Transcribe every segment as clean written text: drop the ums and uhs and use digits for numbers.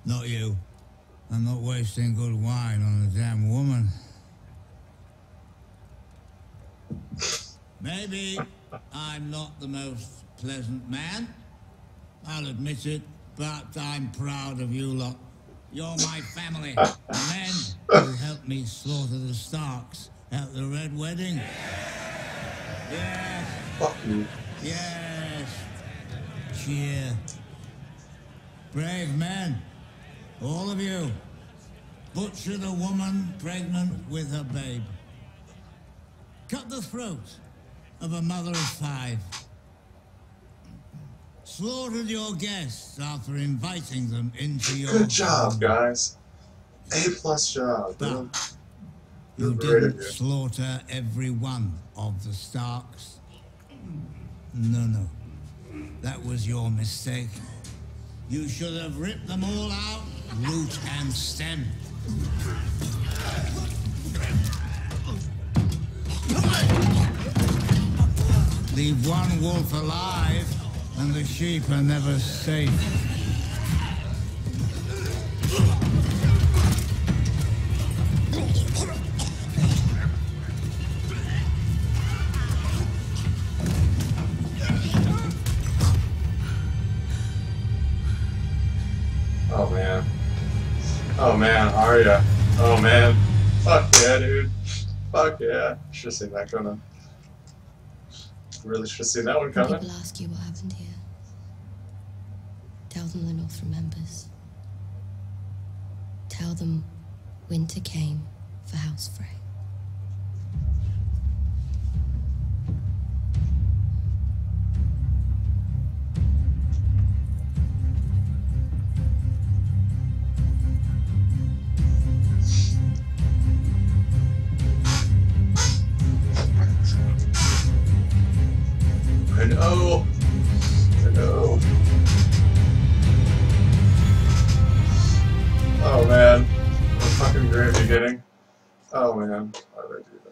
Not you. I'm not wasting good wine on a damn woman. Maybe I'm not the most pleasant man. I'll admit it, but I'm proud of you lot. You're my family. The men who helped me slaughter the Starks at the Red Wedding. Yes. Fuck you. Yes. Cheer. Brave men. All of you. Butchered a woman pregnant with her babe. Cut the throat of a mother of 5. Slaughtered your guests after inviting them into your Good job, home. guys. A+ job. But You're you great, didn't dude. slaughter every one of the Starks. No. That was your mistake. You should have ripped them all out, root and stem. Leave one wolf alive, and the sheep are never safe. Oh man. Oh man, Arya. Oh man. Fuck yeah, dude. Fuck yeah. Should have seen that coming. Really should have seen that one When coming. people ask you what happened here, tell them the North remembers. Tell them winter came for House Frey. I know. I know. Oh man. What a fucking great beginning. Oh man. Why did I do that?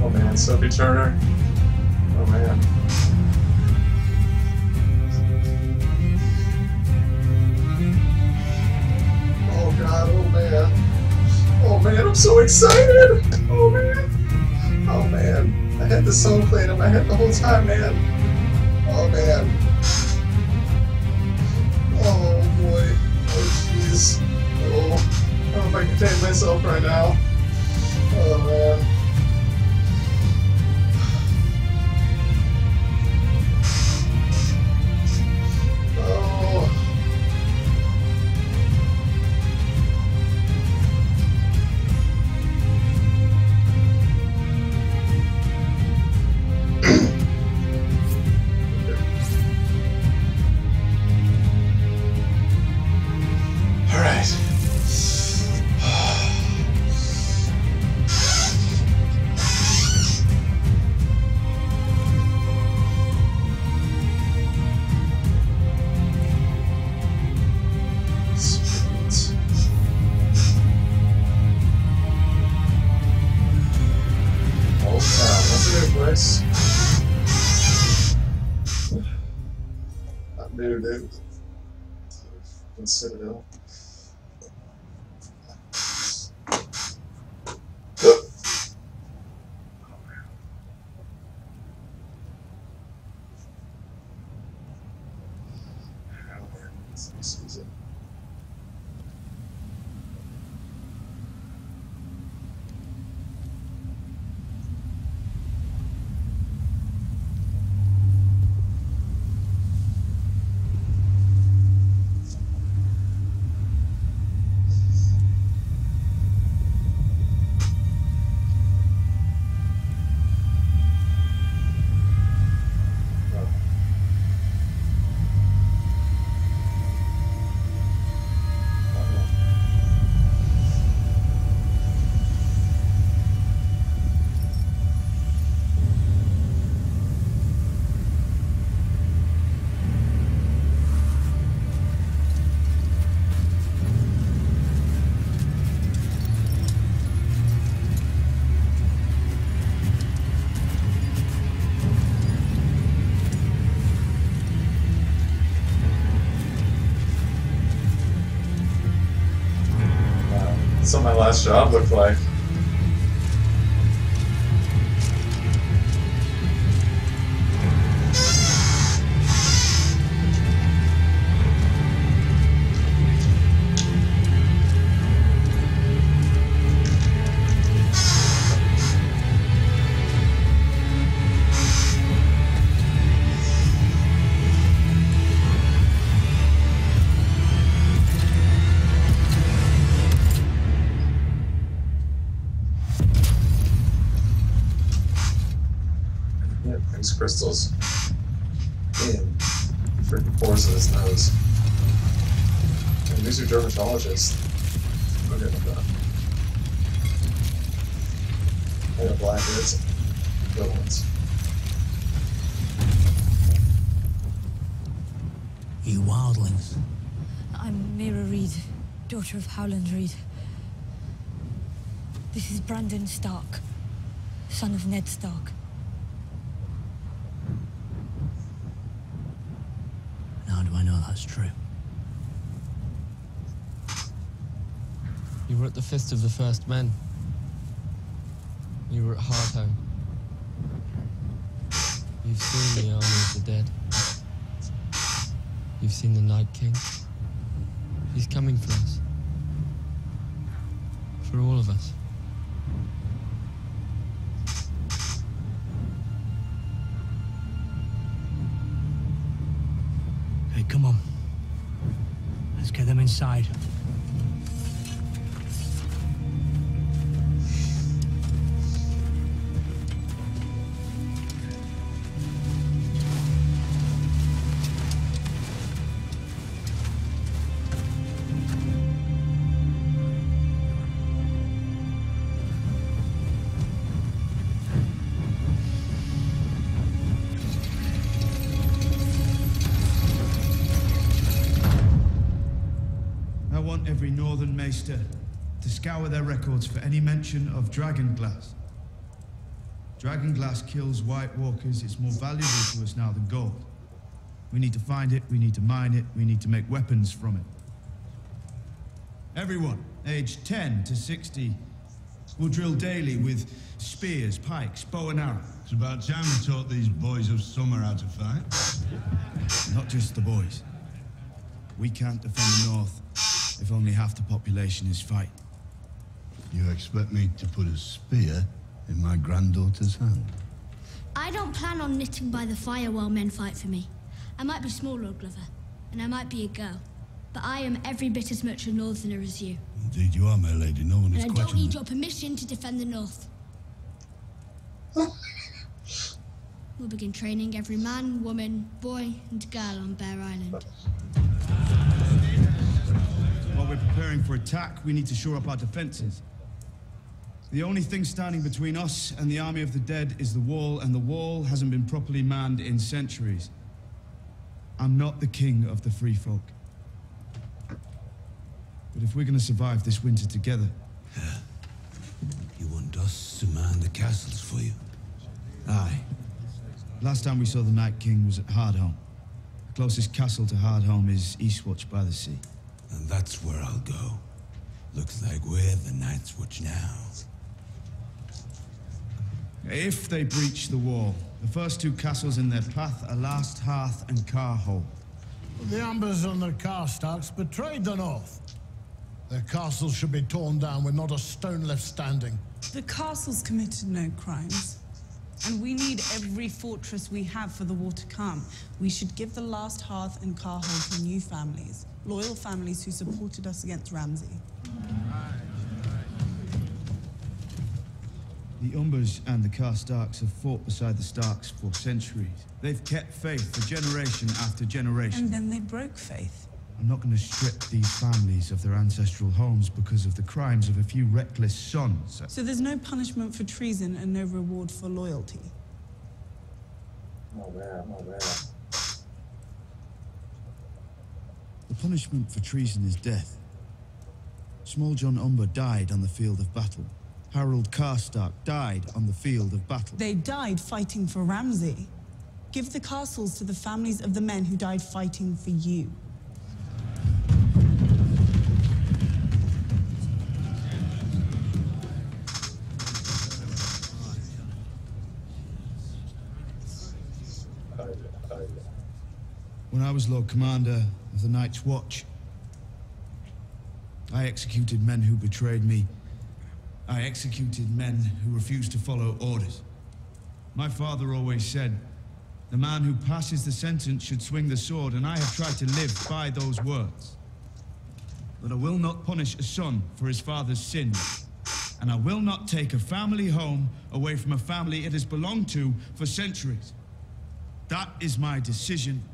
Oh man, Sophie Turner. Oh man. Oh god, oh man. Oh man, I'm so excited! Oh man. Oh man. I had this song playing in my head the whole time, man. Oh man. Oh boy. Oh jeez. Oh. I don't know if I can contain myself right now. Oh man. Oh. All right. Sweet. Old town. That's a good place. Not new, dude. In Citadel. Season. That's what my last job looked like. These crystals in the freaking pores of his nose. And these are dermatologists. I'm good with that. They have blackheads. Good ones. You wildlings. I'm Mira Reed, daughter of Howland Reed. This is Brandon Stark, son of Ned Stark. How do I know that's true? You were at the Fist of the First Men. You were at Hardhome. You've seen the army of the dead. You've seen the Night King. He's coming for us. For all of us. Hey, come on. Let's get them inside. Every northern maester to scour their records for any mention of dragonglass. Dragonglass kills White Walkers. It's more valuable to us now than gold. We need to find it, we need to mine it, we need to make weapons from it. Everyone, aged 10 to 60, will drill daily with spears, pikes, bow and arrow. It's about time we taught these boys of summer how to fight. Not just the boys. We can't defend the north if only half the population is fighting. You expect me to put a spear in my granddaughter's hand? I don't plan on knitting by the fire while men fight for me. I might be small, Lord Glover, and I might be a girl, but I am every bit as much a northerner as you. Indeed you are, my lady. No one is And I questioning don't need it. your permission to defend the north. We'll begin training every man, woman, boy, and girl on Bear Island. While we're preparing for attack, we need to shore up our defenses. The only thing standing between us and the army of the dead is the wall, and the wall hasn't been properly manned in centuries. I'm not the king of the free folk. But if we're going to survive this winter together... You want us to man the castles for you? Aye. Last time we saw the Night King was at Hardhome. The closest castle to Hardhome is Eastwatch by the sea. And that's where I'll go. Looks like we're the Night's Watch now. If they breach the wall, the first two castles in their path are Last Hearth and Carhole. The Ambers and the Carstarks betrayed the North. Their castles should be torn down with not a stone left standing. The castles committed no crimes. And we need every fortress we have for the war to come. We should give the Last Hearth and Carhole to new families. Loyal families who supported us against Ramsay. The Umbers and the Carstarks have fought beside the Starks for centuries. They've kept faith for generation after generation. And then they broke faith. I'm not going to strip these families of their ancestral homes because of the crimes of a few reckless sons. So there's no punishment for treason and no reward for loyalty. Oh man, oh man. The punishment for treason is death. Small John Umber died on the field of battle. Harold Carstark died on the field of battle. They died fighting for Ramsay. Give the castles to the families of the men who died fighting for you. When I was Lord Commander of the Night's Watch, I executed men who betrayed me. I executed men who refused to follow orders. My father always said, the man who passes the sentence should swing the sword, and I have tried to live by those words. But I will not punish a son for his father's sins, and I will not take a family home away from a family it has belonged to for centuries. That is my decision,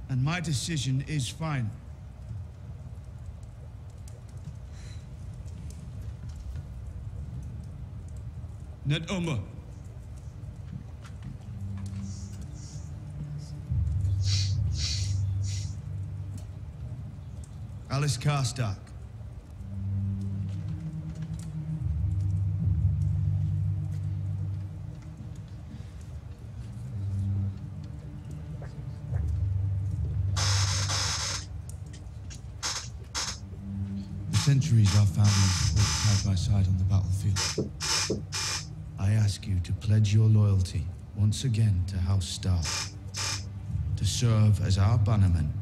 and my decision is final. Ahoomaha. Alice Karstark. For centuries, our families fought side by side on the battlefield. I ask you to pledge your loyalty once again to House Stark, to serve as our bannerman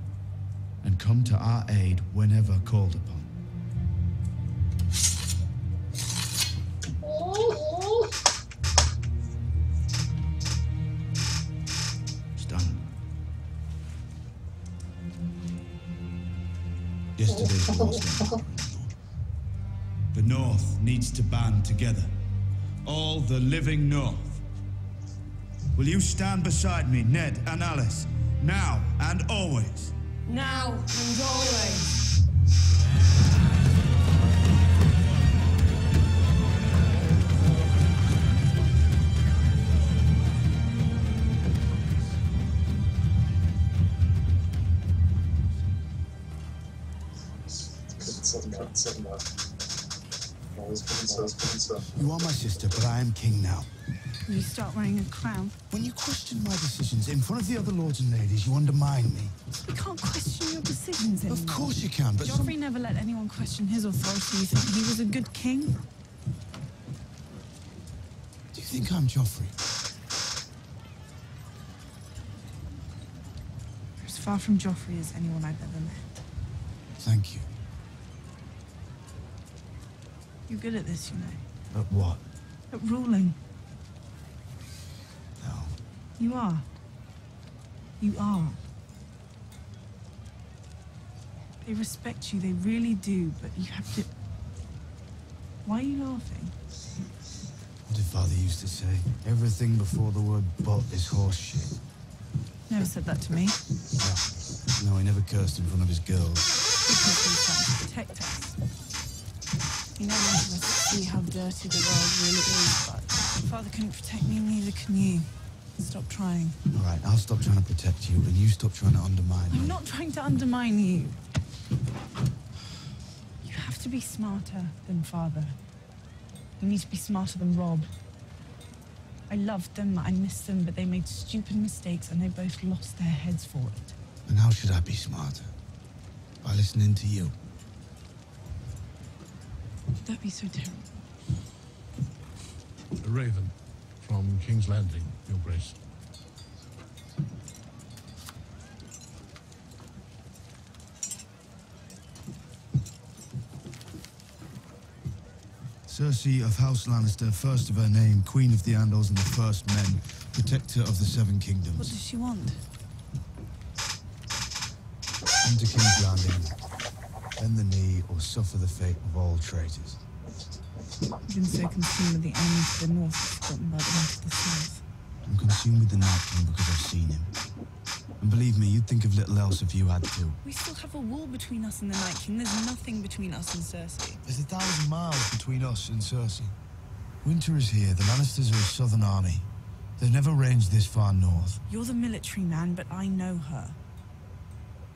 and come to our aid whenever called upon. Stand. Yesterday's war was done. The North needs to band together. All the living North. Will you stand beside me, Ned and Alice, now and always? Now and always. You are my sister, but I am king now. Will you start wearing a crown? When you question my decisions in front of the other lords and ladies, you undermine me. You can't question your decisions anymore. Of course you can, but Joffrey never let anyone question his authority. You think he was a good king? Do you think I'm Joffrey? You're as far from Joffrey as anyone I've ever met. Thank you. You're good at this, you know. At what? At ruling. No. You are. You are. They respect you, they really do, but you have to... Why are you laughing? What did Father used to say? Everything before the word "but" is horse shit. Never said that to me. No, he never cursed in front of his girls. Because he's trying to protect us. You know, none of us see how dirty the world really is, but if Father couldn't protect me, neither can you. Stop trying. All right, I'll stop trying to protect you, and you stop trying to undermine me. I'm not trying to undermine you. You have to be smarter than Father. You need to be smarter than Rob. I loved them, I missed them, but they made stupid mistakes and they both lost their heads for it. And how should I be smarter? By listening to you. Would that be so terrible? A raven from King's Landing, Your Grace. Cersei of House Lannister, first of her name, Queen of the Andals and the First Men, Protector of the Seven Kingdoms. What does she want? Come to King's Landing, bend the knee, or suffer the fate of all traitors. You've been so consumed with the enemy to the north, you've forgotten about the one to the south. I'm consumed with the Night King because I've seen him. And believe me, you'd think of little else if you had to. We still have a wall between us and the Night King. There's nothing between us and Cersei. There's 1,000 miles between us and Cersei. Winter is here. The Lannisters are a southern army. They've never ranged this far north. You're the military man, but I know her.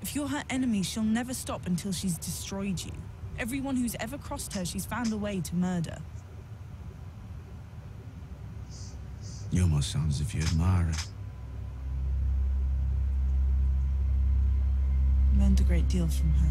If you're her enemy, she'll never stop until she's destroyed you. Everyone who's ever crossed her, she's found a way to murder. You almost sound as if you admire her. Learned a great deal from her.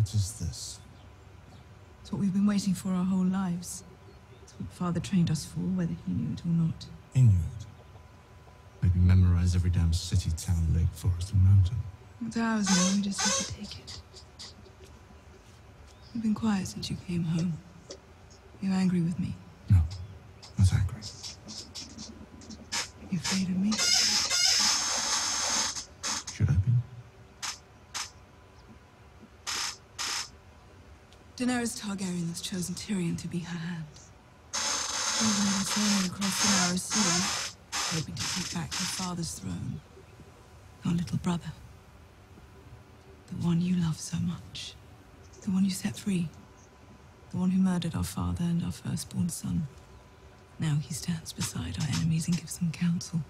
What is this? It's what we've been waiting for our whole lives. It's what Father trained us for, whether he knew it or not. He knew it. Maybe memorize every damn city, town, lake, forest, and mountain. It's ours now, we just have to take it. You've been quiet since you came home. You angry with me? No, not angry. You afraid of me? Should I be? Daenerys Targaryen has chosen Tyrion to be her hand. She's made a sailing across the narrow sea, hoping to take back her father's throne. Your little brother. The one you love so much. The one you set free. The one who murdered our father and our firstborn son. Now he stands beside our enemies and gives them counsel.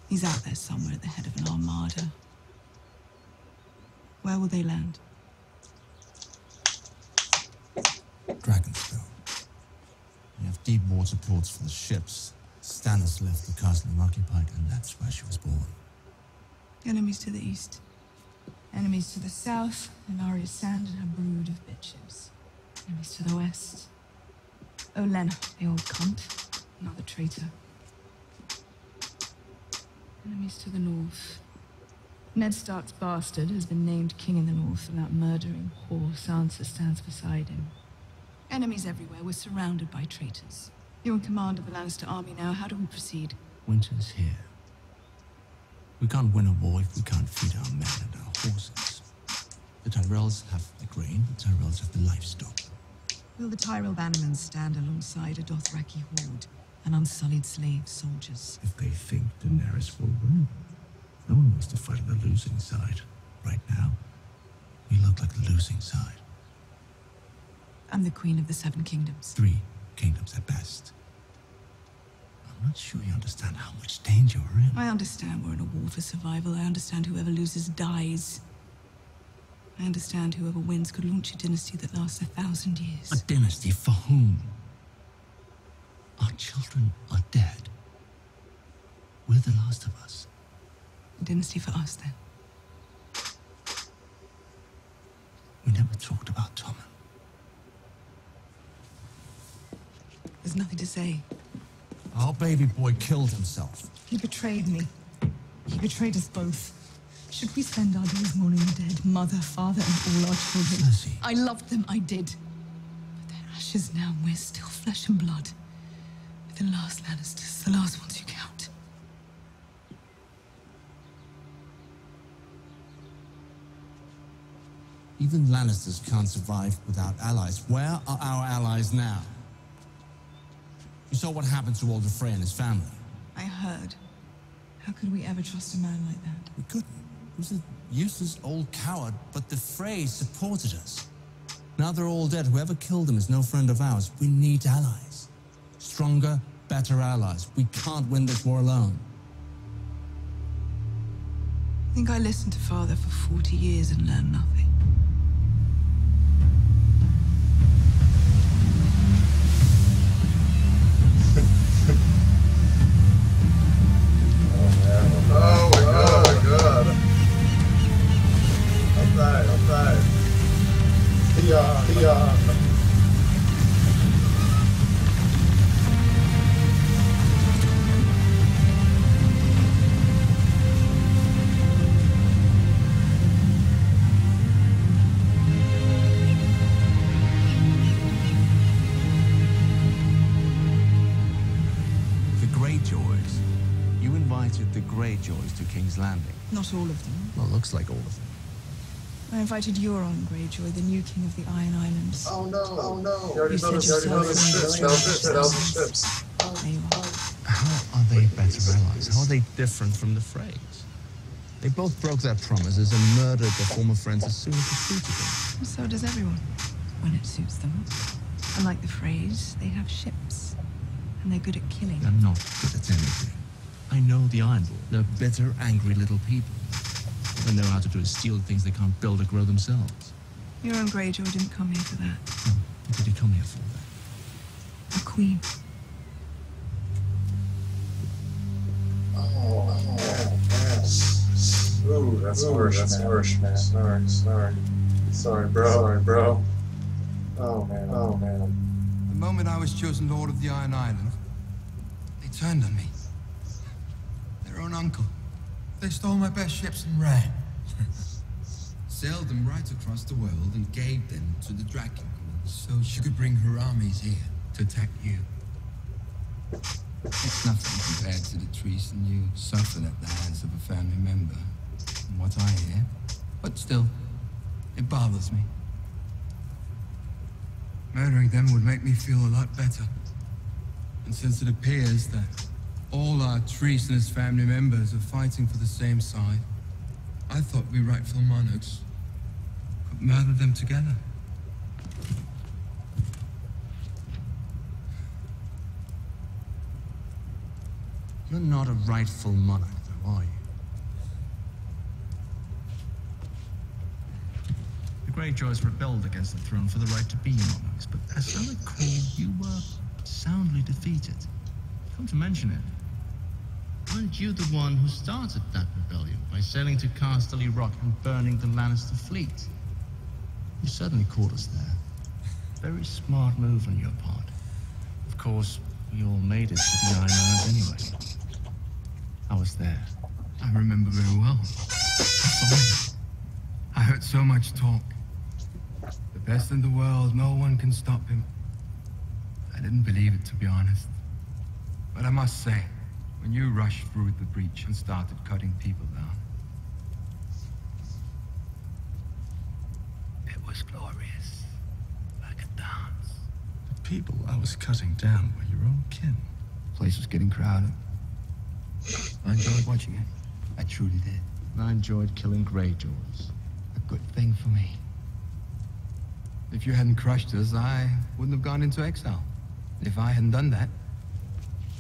He's out there somewhere at the head of an armada. Where will they land? Dragonstone. We have deep water ports for the ships. Stannis left the castle unoccupied, and that's where she was born. Enemies to the east. Enemies to the south, and Arya Sand and her brood of bitches. Enemies to the west. Olenna, the old cunt. Another traitor. Enemies to the north. Ned Stark's bastard has been named king in the north, and that murdering whore Sansa stands beside him. Enemies everywhere. We're surrounded by traitors. You're in command of the Lannister army now. How do we proceed? Winter's here. We can't win a war if we can't feed our men and our horses. The Tyrells have the grain, the Tyrells have the livestock. Will the Tyrell bannermen stand alongside a Dothraki horde, an unsullied slave soldiers? If they think Daenerys will win, no one wants to fight on the losing side. Right now, we look like the losing side. I'm the Queen of the Seven Kingdoms. 3 kingdoms at best. I'm not sure you understand how much danger we're in. I understand we're in a war for survival. I understand whoever loses dies. I understand whoever wins could launch a dynasty that lasts 1,000 years. A dynasty for whom? Our children are dead. We're the last of us. A dynasty for us, then. We never talked about Tommen. There's nothing to say. Our baby boy killed himself. He betrayed me. He betrayed us both. Should we spend our days mourning the dead, mother, father, and all our children? Cersei. I loved them, I did. But they're ashes now, and we're still flesh and blood. We're the last Lannisters, the last ones who count. Even Lannisters can't survive without allies. Where are our allies now? You saw what happened to Walder Frey and his family. I heard. How could we ever trust a man like that? We couldn't. He was a useless old coward, but the Freys supported us. Now they're all dead. Whoever killed them is no friend of ours. We need allies. Stronger, better allies. We can't win this war alone. I think I listened to Father for 40 years and learned nothing. Oh my god. Alright. Yeah. The Greyjoys. You invited the Greyjoys to King's Landing. Not all of them. Well, looks like all of them. I invited Euron Greyjoy, the new king of the Iron Islands. Oh no. You already You know the said ships. yourself Tell the ships. There you are. How are they better allies? How are they different from the Freys? They both broke their promises and murdered their former friends as soon as it suited them. And so does everyone, when it suits them. Unlike the Freys, they have ships, and they're good at killing. They're not good at anything. I know the Ironborn. They're bitter, angry little people. All they know how to do is steal things they can't build or grow themselves. Euron Greyjoy didn't come here for that. No, what did he come here for then? A queen. Oh, yes. Smooth. that's harsh, man. Sorry, bro. Oh man. The moment I was chosen Lord of the Iron Island, they turned on me. Their own uncle. They stole my best ships and ran. Sailed them right across the world and gave them to the Dragon Queen so she could bring her armies here to attack you. It's nothing compared to the treason you suffered at the hands of a family member, from what I hear. But still, it bothers me. Murdering them would make me feel a lot better. And since it appears that all our treasonous family members are fighting for the same side, I thought we rightful monarchs could murder them together. You're not a rightful monarch, though, are you? The Greyjoys rebelled against the throne for the right to be monarchs, but as I recall, you were soundly defeated. Come to mention it, weren't you the one who started that rebellion by sailing to Casterly Rock and burning the Lannister fleet? You certainly caught us there. Very smart move on your part. Of course, we all made it to the Iron Islands anyway. I was there. I remember very well. I saw it. I heard so much talk. The best in the world, no one can stop him. I didn't believe it, to be honest. But I must say, when you rushed through the breach and started cutting people down, it was glorious, like a dance. The people I was cutting down were your own kin. The place was getting crowded. I enjoyed watching it. I truly did. I enjoyed killing Greyjoys. A good thing for me. If you hadn't crushed us, I wouldn't have gone into exile. If I hadn't done that,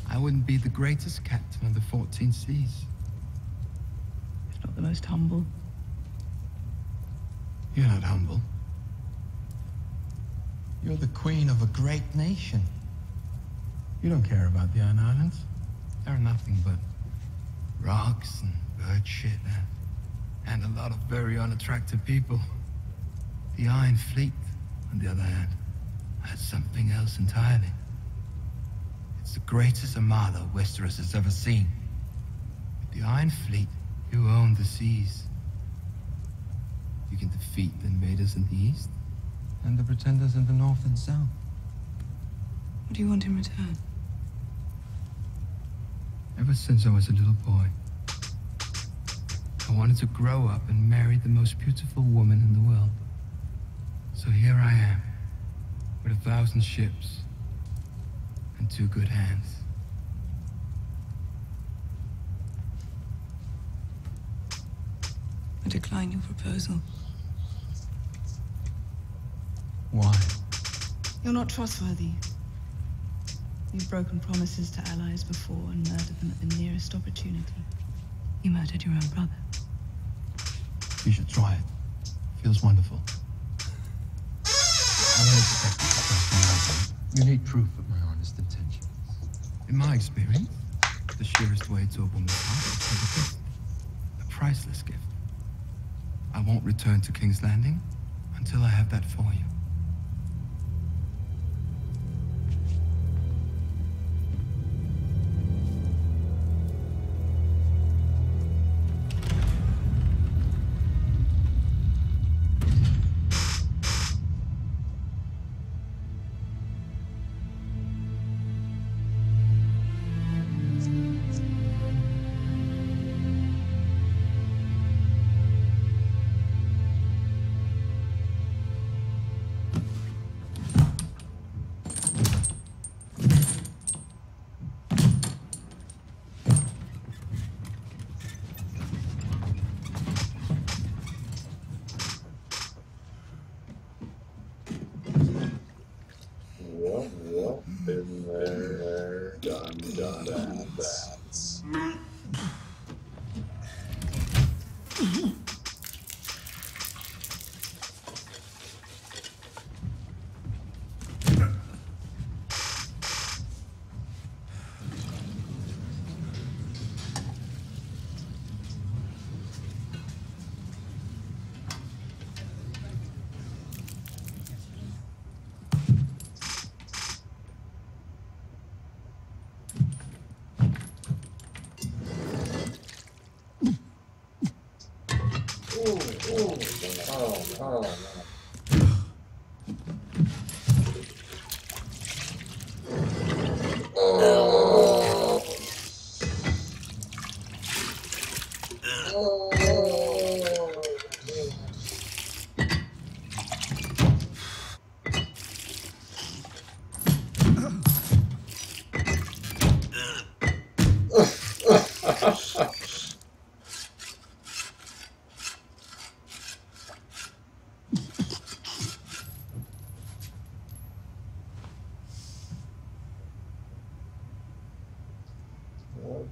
I wouldn't be the greatest captain of the 14 seas. If not the most humble. You're not humble. You're the queen of a great nation. You don't care about the Iron Islands. They're nothing but rocks and bird shit and a lot of very unattractive people. The Iron Fleet, on the other hand, has something else entirely. It's the greatest armada Westeros has ever seen. With the Iron Fleet, you own the seas. You can defeat the invaders in the east and the pretenders in the north and south. What do you want in return? Ever since I was a little boy, I wanted to grow up and marry the most beautiful woman in the world. So here I am, with 1,000 ships and 2 good hands. I decline your proposal. Why? You're not trustworthy. You've broken promises to allies before and murdered them at the nearest opportunity. You murdered your own brother. You should try it. Feels wonderful. I don't expect you to trust me lightly. You need proof of my honest intentions. In my experience, the surest way to a woman's heart is with a gift. A priceless gift. I won't return to King's Landing until I have that for you. Been there, done that. Oh.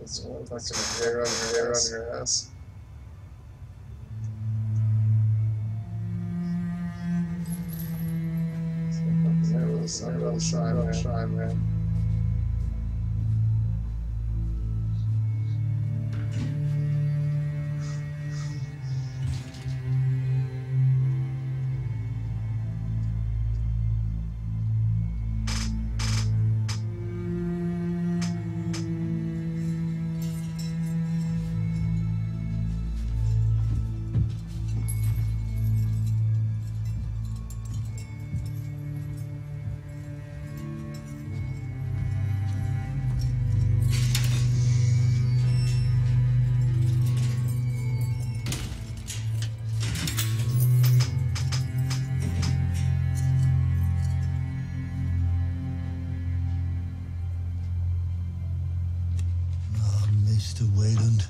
It's like some hair on your ass. Really shine, man. Mr. Wayland.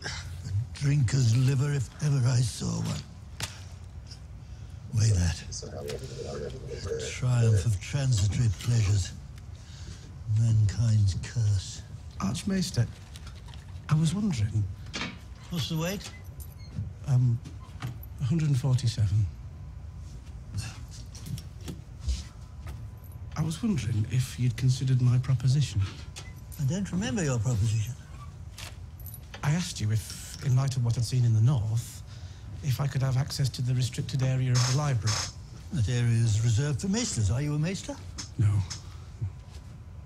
A drinker's liver if ever I saw one. Weigh that. Triumph of transitory pleasures. Mankind's curse. Archmaester, I was wondering... What's the weight? 147. I was wondering if you'd considered my proposition. I don't remember your proposition. I asked you if, in light of what I'd seen in the north, if I could have access to the restricted area of the library. That area is reserved for maesters. Are you a maester? No.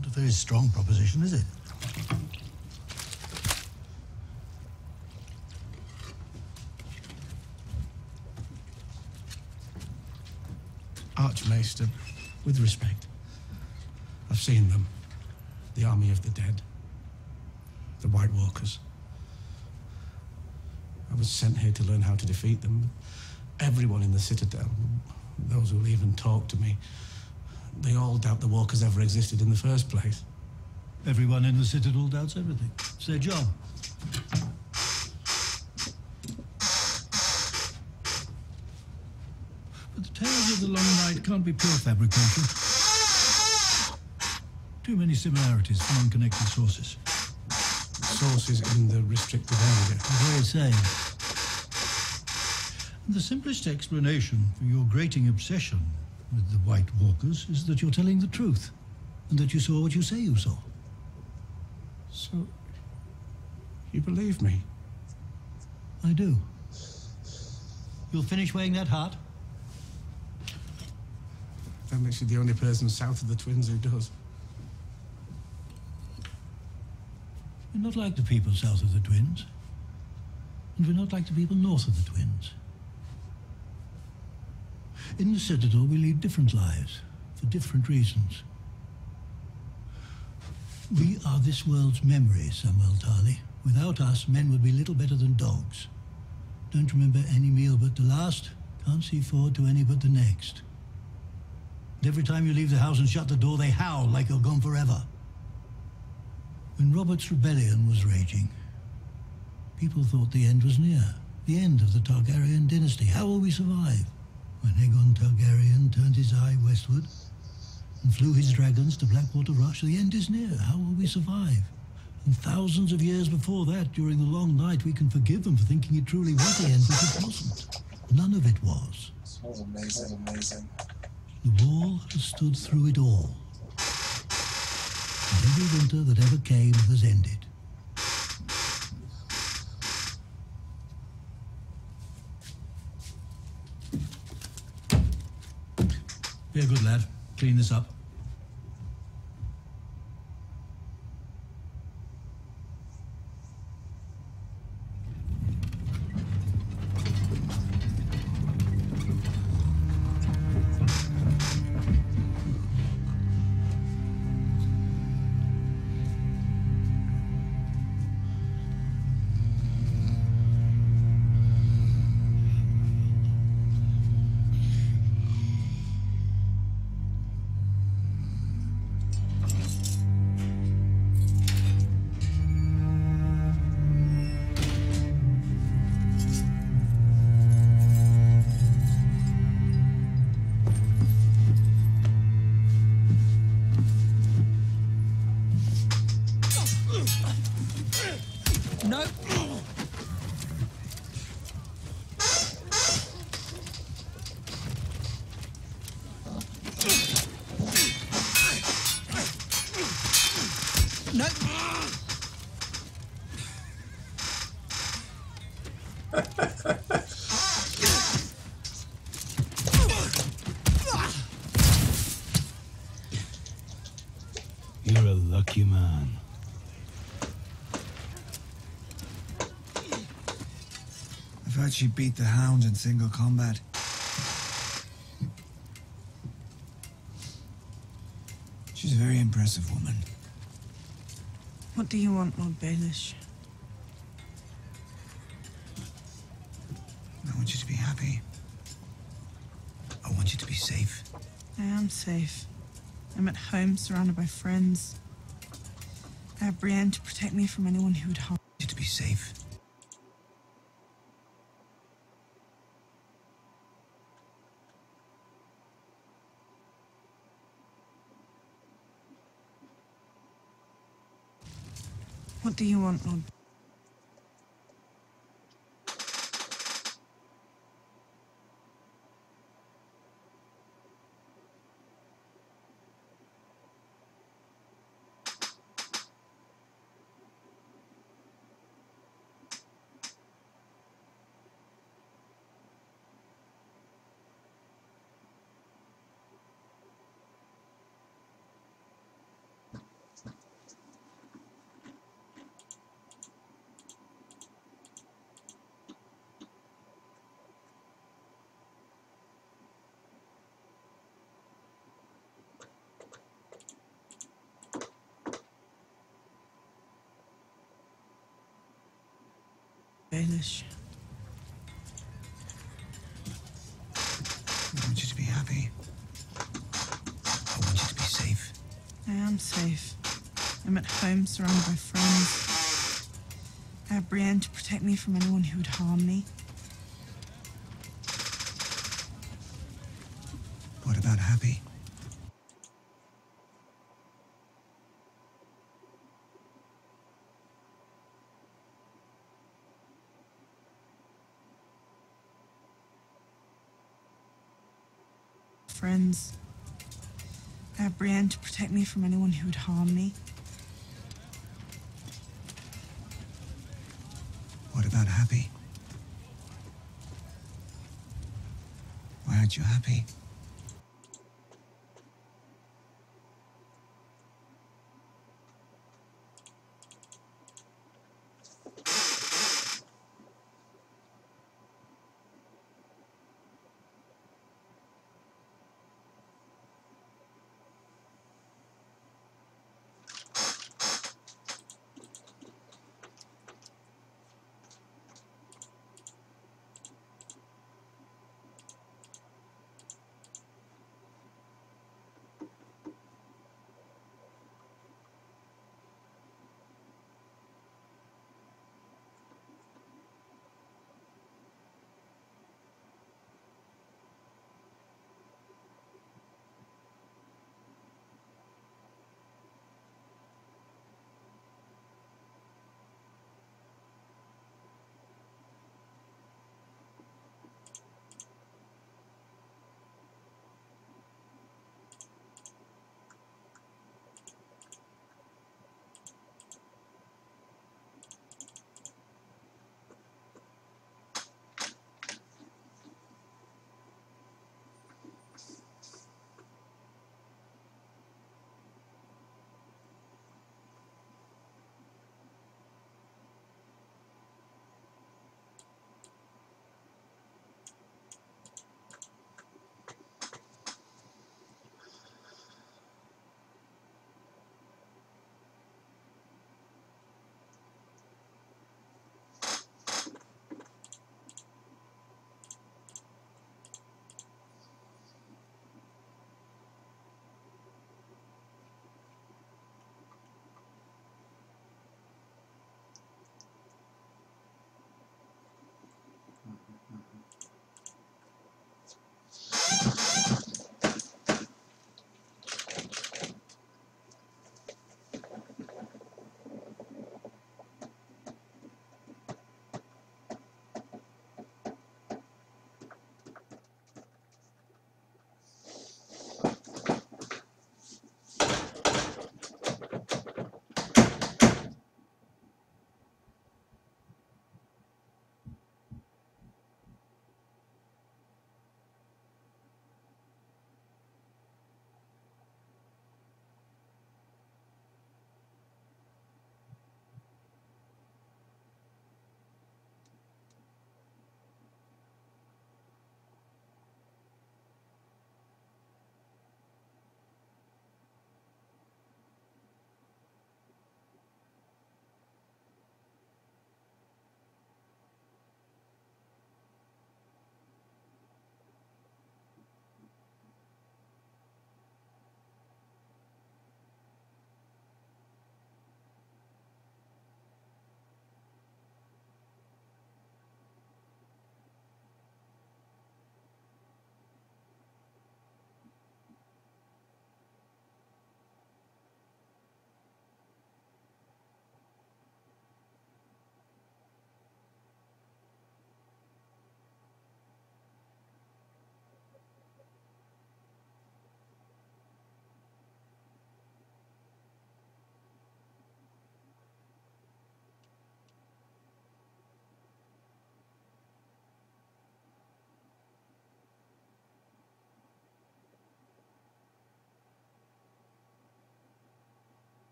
Not a very strong proposition, is it? Archmaester, with respect, I've seen them. The army of the dead. The White Walkers. I was sent here to learn how to defeat them. Everyone in the Citadel, those who'll even talk to me, they all doubt the Walkers ever existed in the first place. Everyone in the Citadel doubts everything. It's their job. But the tales of the Long Night can't be pure fabrication. Too many similarities from unconnected sources. Sources in the restricted area. Very same. The simplest explanation for your grating obsession with the White Walkers is that you're telling the truth, and that you saw what you say you saw. So, you believe me? I do. You'll finish weighing that heart? That makes you the only person south of the Twins who does. We're not like the people south of the Twins. And we're not like the people north of the Twins. In the Citadel, we lead different lives, for different reasons. We are this world's memory, Samuel Tarly. Without us, men would be little better than dogs. Don't remember any meal but the last, can't see forward to any but the next. And every time you leave the house and shut the door, they howl like you're gone forever. When Robert's rebellion was raging, people thought the end was near. The end of the Targaryen dynasty. How will we survive? When Aegon Targaryen turned his eye westward and flew his dragons to Blackwater Rush, the end is near. How will we survive? And thousands of years before that, during the Long Night, we can forgive them for thinking it truly was the end, but it wasn't. None of it was. This was amazing. The Wall has stood through it all. And every winter that ever came has ended. Be a good lad. Clean this up. No. You're a lucky man. I've heard she beat the Hound in single combat. She's a very impressive woman. What do you want, Lord Baelish? I want you to be happy. I want you to be safe. I am safe. I'm at home, surrounded by friends. I have Brienne to protect me from anyone who would harm you to be safe. What do you want, Lord? Baelish. I want you to be happy. I want you to be safe. I am safe. I'm at home, surrounded by friends. I have Brienne to protect me from anyone who would harm me. What about happy? Friends. I have Brienne to protect me from anyone who would harm me. What about happy? Why aren't you happy?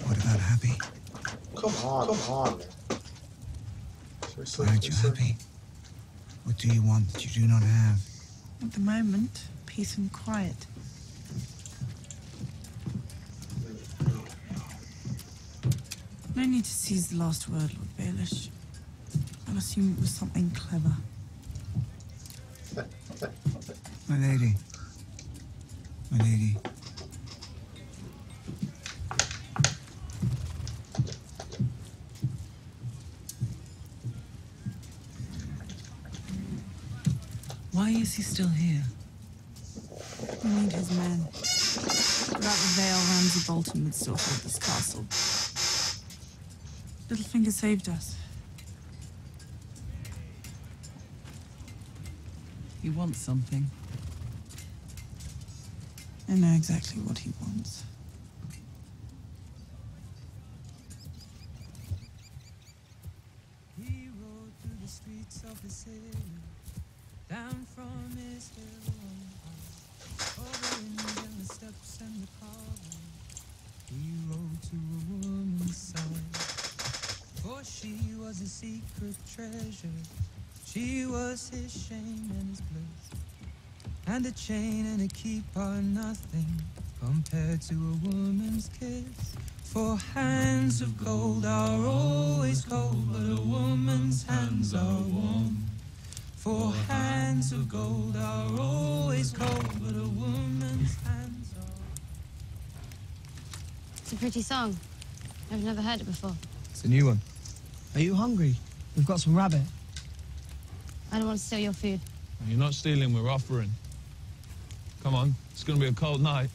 What about happy? Come on. Seriously, Aren't you happy? What do you want that you do not have? At the moment, peace and quiet. No need to seize the last word, Lord Baelish. I'll assume it was something clever. My lady. My lady. Why is he still here? We need his men. Without the veil, Ramsay Bolton would still hold this castle. Littlefinger saved us. He wants something. I know exactly what he wants. He rode through the streets of the city, down from his hill over the winds and the steps and the carving. He rode to a woman's side, for she was a secret treasure. She was his shame and his bliss, and a chain and a keep are nothing compared to a woman's kiss. For hands of gold are always cold, but a woman's hands are warm. For hands of gold are always cold, but a woman's hands are warm. It's a pretty song. I've never heard it before. It's a new one. Are you hungry? We've got some rabbit. I don't want to steal your food. You're not stealing, we're offering. Come on, it's going to be a cold night.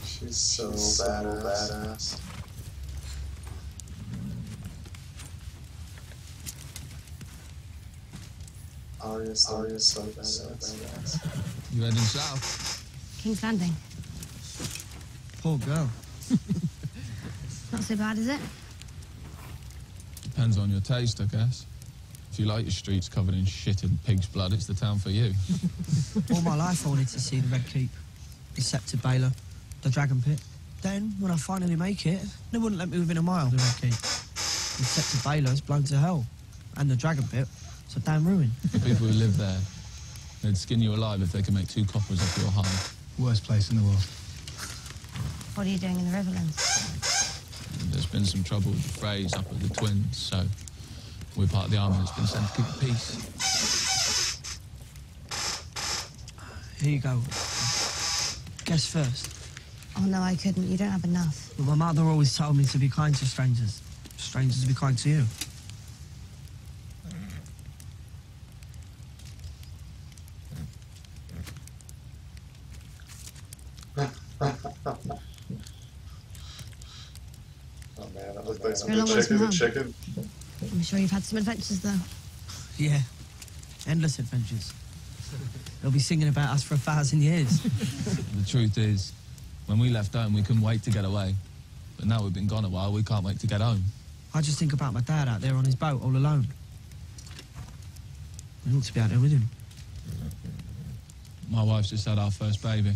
She's so badass. Arya's so badass. You heading south? King's Landing. Poor girl. Not so bad, is it? Depends on your taste, I guess. If you like your streets covered in shit and pig's blood, it's the town for you. All my life I wanted to see the Red Keep, the Scepter Baylor, the Dragon Pit. Then, when I finally make it, they wouldn't let me within a mile of the Red Keep. The Scepter Baylor's blown to hell, and the Dragon Pit, it's a damn ruin. The people who live there, they'd skin you alive if they could make 2 coppers off your hide. Worst place in the world. What are you doing in the Riverlands? There's been some trouble with the Freys up at the Twins, so we're part of the army that's been sent to keep peace. Here you go. Guess first. Oh, no, I couldn't. You don't have enough. But my mother always told me to be kind to strangers. Strangers to be kind to you. Oh man, that looks like some You're a long good way from chicken. home. Chicken. I'm sure you've had some adventures, though. Yeah. Endless adventures. They'll be singing about us for 1,000 years. The truth is, when we left home, we couldn't wait to get away. But now we've been gone a while, we can't wait to get home. I just think about my dad out there on his boat all alone. We ought to be out there with him. My wife's just had our first baby.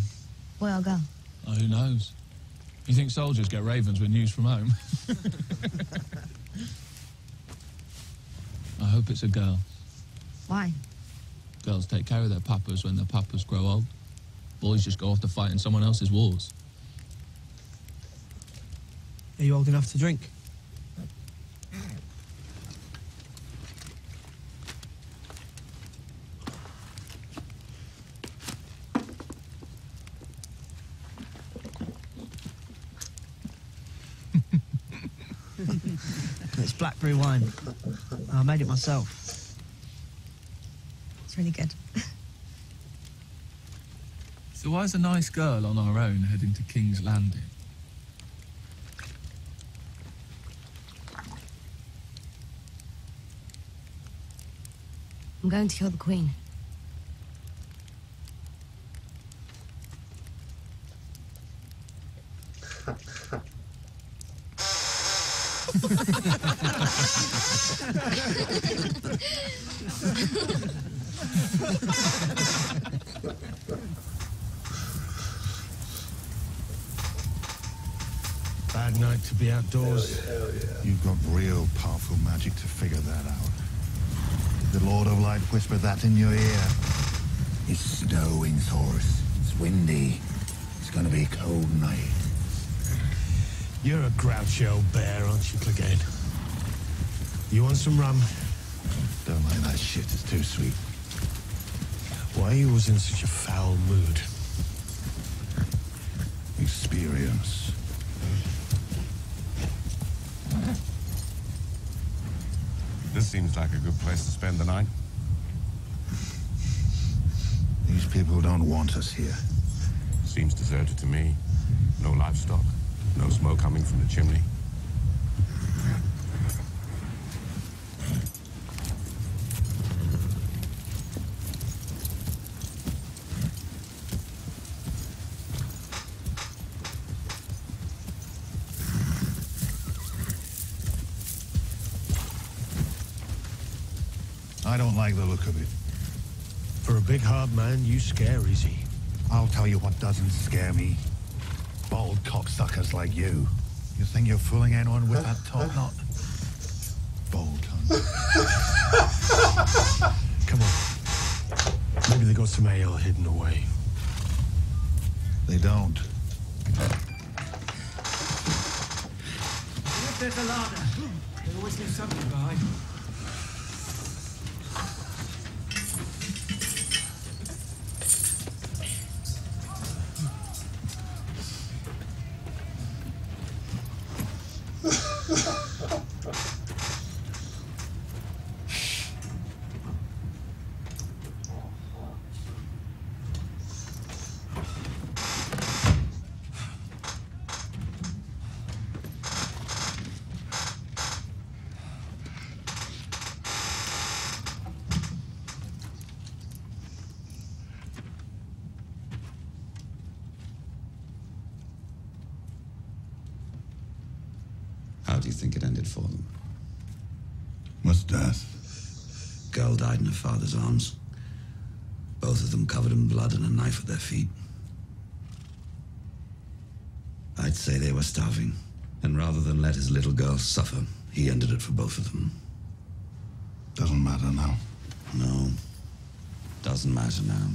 Boy or girl? Oh, who knows? You think soldiers get ravens with news from home? I hope it's a girl. Why? Girls take care of their papas when their papas grow old. Boys just go off to fight in someone else's wars. Are you old enough to drink? It's blackberry wine. I made it myself. really good. So why's a nice girl on our own heading to King's Landing? I'm going to kill the Queen. Bad night to be outdoors. Hell yeah. You've got real powerful magic to figure that out. Did the Lord of Light whisper that in your ear? It's snowing, Source. It's windy. It's gonna be a cold night. You're a grouchy old bear, aren't you, Clegane? You want some rum? Don't like that shit, it's too sweet. Why are you always in such a foul mood? Experience. This seems like a good place to spend the night. These people don't want us here. Seems deserted to me. No livestock. No smoke coming from the chimney. I don't like the look of it. For a big, hard man, you scare easy. I'll tell you what doesn't scare me. Bald cocksuckers like you. You think you're fooling anyone with that top knot? Bold tongue. Come on. Maybe they got some ale hidden away. They don't. If there's a larder, they always leave something behind. How do you think it ended for them? What's death? Girl died in her father's arms. Both of them covered in blood and a knife at their feet. I'd say they were starving, and rather than let his little girl suffer, he ended it for both of them. Doesn't matter now. No, doesn't matter now.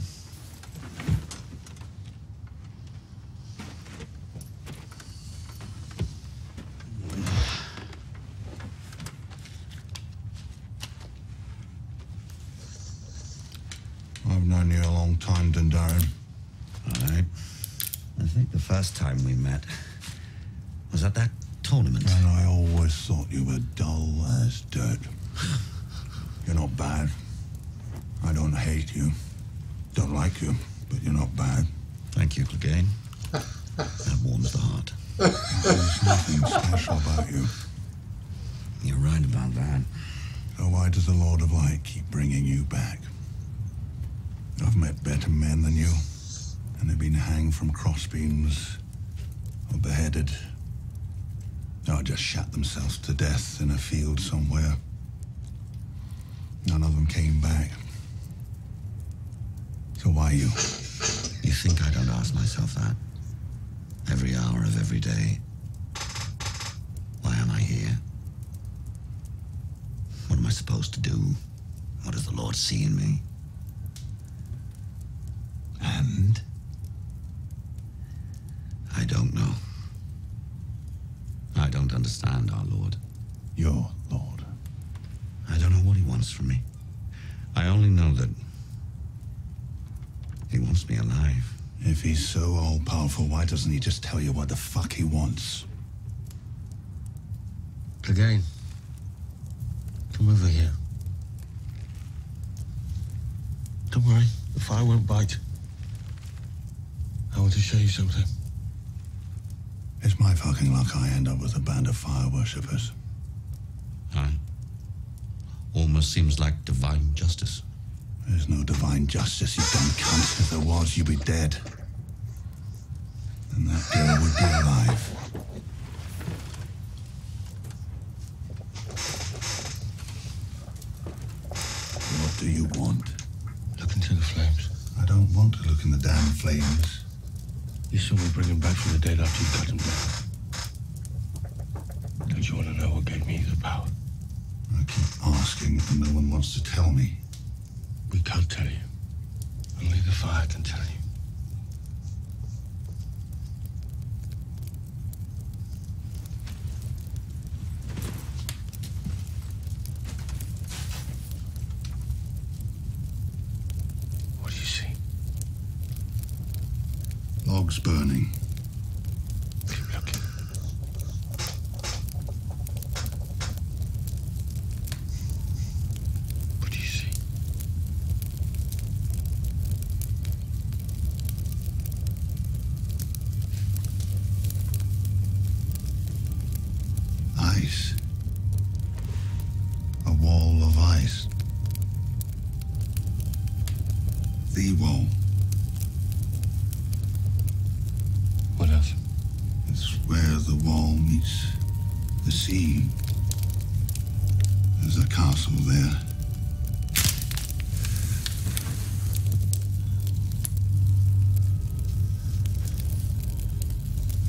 I've known you a long time, Dundaren. All right. I think the first time we met was at that tournament. And I always thought you were dull as dirt. You're not bad. I don't hate you. Don't like you, but you're not bad. Thank you, Clegane. That warms the heart. There's nothing special about you. You're right about that. So why does the Lord of Light keep bringing you back? I've met better men than you, and they've been hanged from crossbeams or beheaded. Or just shot themselves to death in a field somewhere. None of them came back. So why you? You think I don't ask myself that? Every hour of every day. Why am I here? What am I supposed to do? What does the Lord see in me? And? I don't know. I don't understand our Lord. Your Lord. I don't know what he wants from me. I only know that he wants me alive. If he's so all-powerful, why doesn't he just tell you what the fuck he wants? Clegane, come over here. Don't worry, the fire won't bite. I want to show you something. It's my fucking luck I end up with a band of fire worshippers. Aye. Almost seems like divine justice. There's no divine justice, you dumb cunt. If there was, you'd be dead. And that girl would be alive. What do you want? Look into the flames. I don't want to look in the damn flames. You saw me bring him back from the dead after you cut him down. Don't you want to know what gave me the power? I keep asking and no one wants to tell me. We can't tell you. Only the fire can tell you. What do you see? Logs burning. Keep looking. What do you see? Ice. A wall of ice. The wall. What else? It's where the wall meets the sea. There's a castle there.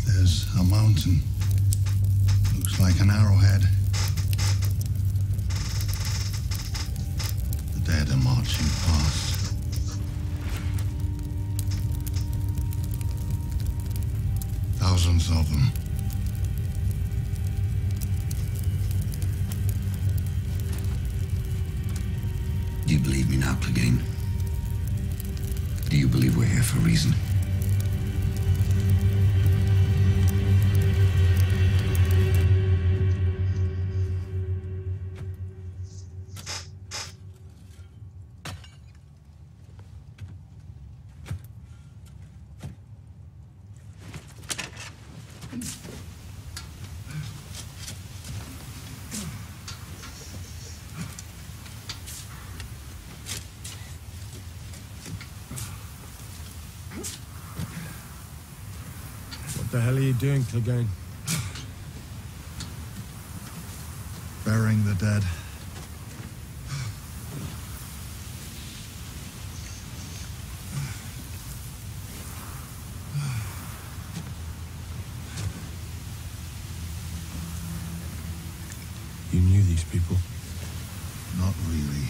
There's a mountain. Looks like an arrowhead. The dead are marching past. Thousands of them. Do you believe me now, Clegane? Do you believe we're here for a reason? What the hell are you doing, Clegane? Burying the dead. You knew these people? Not really.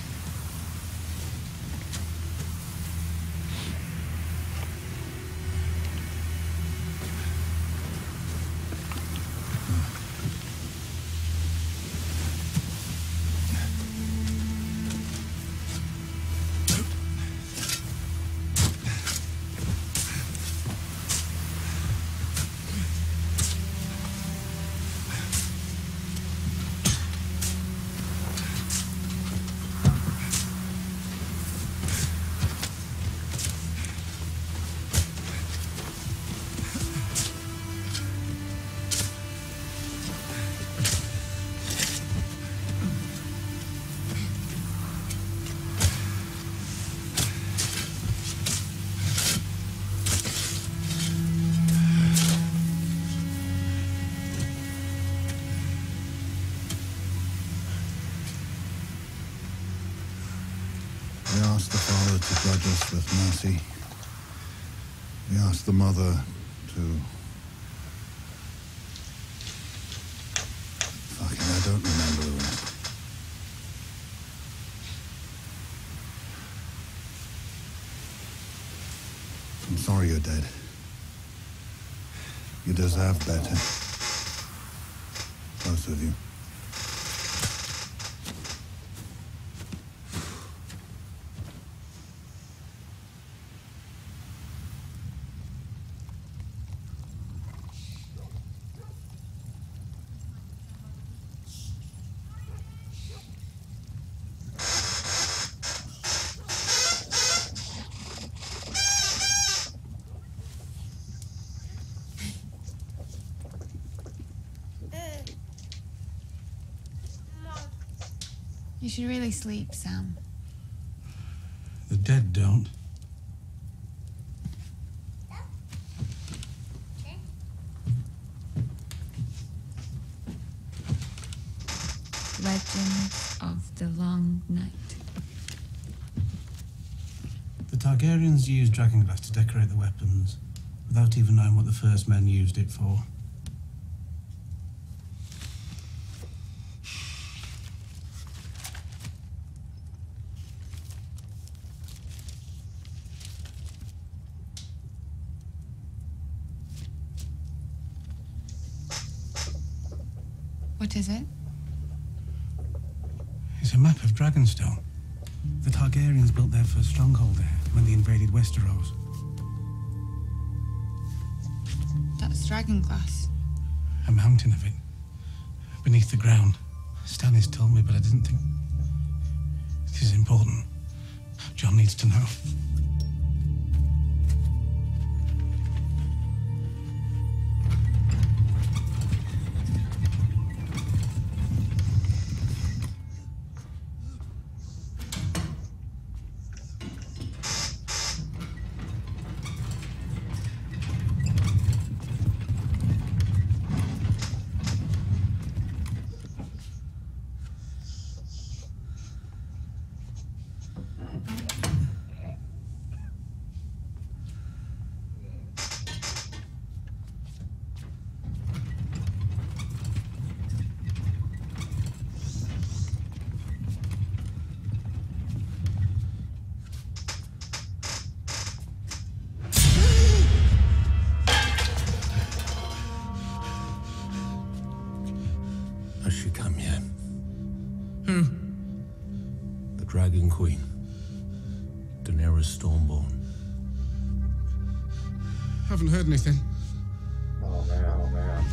We asked the Father to judge us with mercy. We asked the Mother to... Fucking, I don't remember the rest. I'm sorry you're dead. You deserve better. Both of you. You should really sleep, Sam. The dead don't. Legends of the Long Night. The Targaryens used dragonglass to decorate the weapons, without even knowing what the first men used it for. What is it? It's a map of Dragonstone. The Targaryens built their first stronghold there when they invaded Westeros. That's dragonglass. A mountain of it, beneath the ground. Stannis told me, but I didn't think... This is important. Jon needs to know. Has she come yet? Who? The Dragon Queen. Daenerys Stormborn. Haven't heard anything. Oh man, oh man.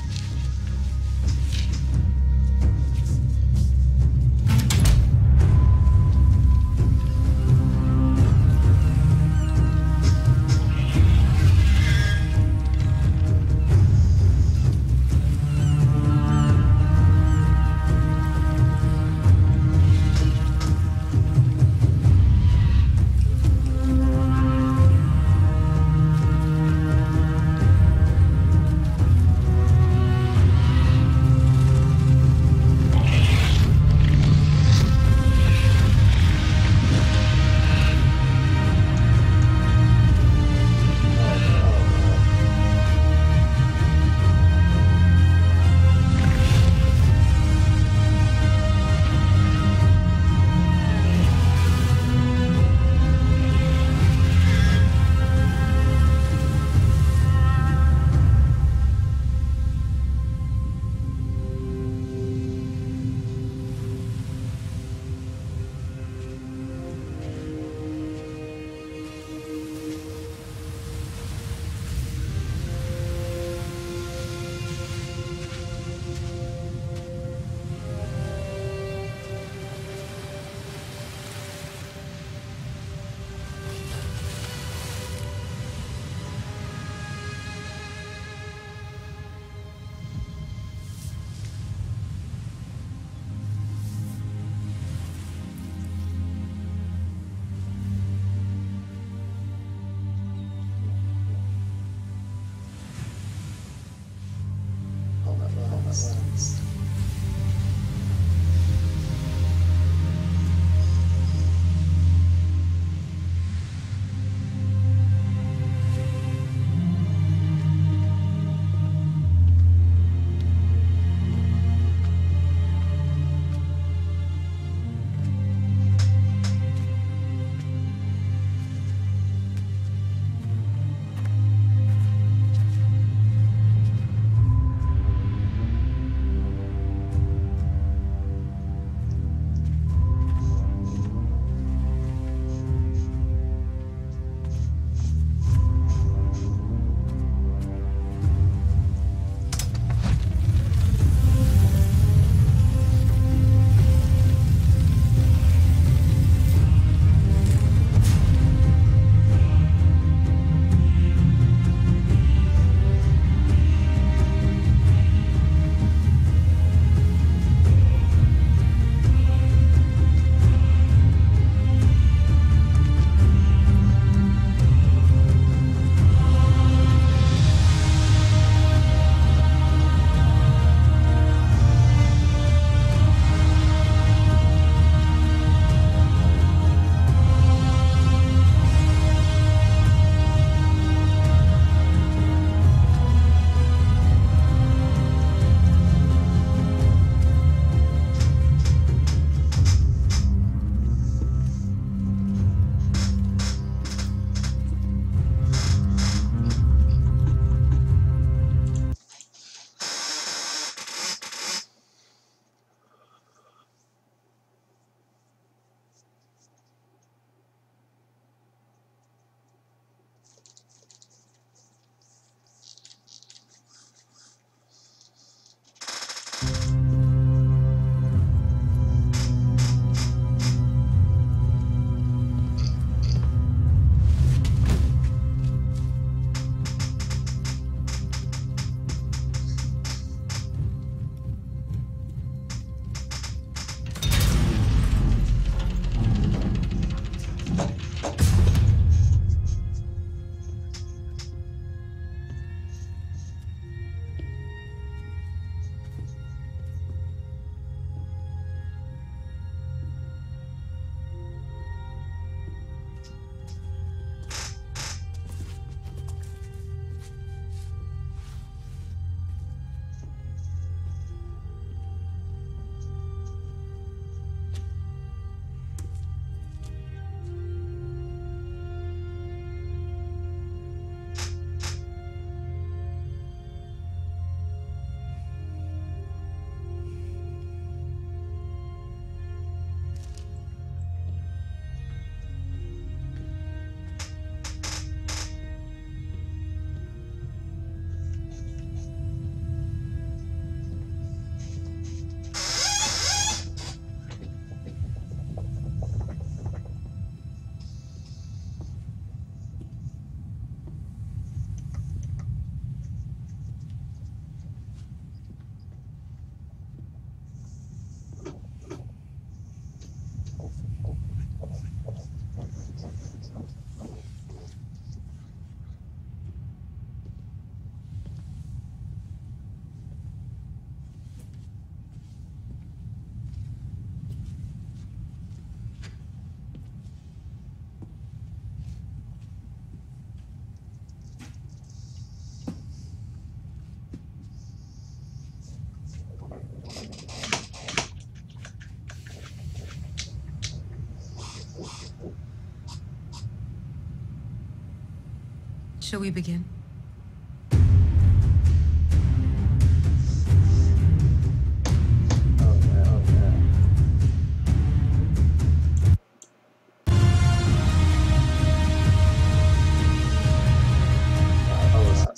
Shall we begin?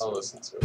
I'll listen to it.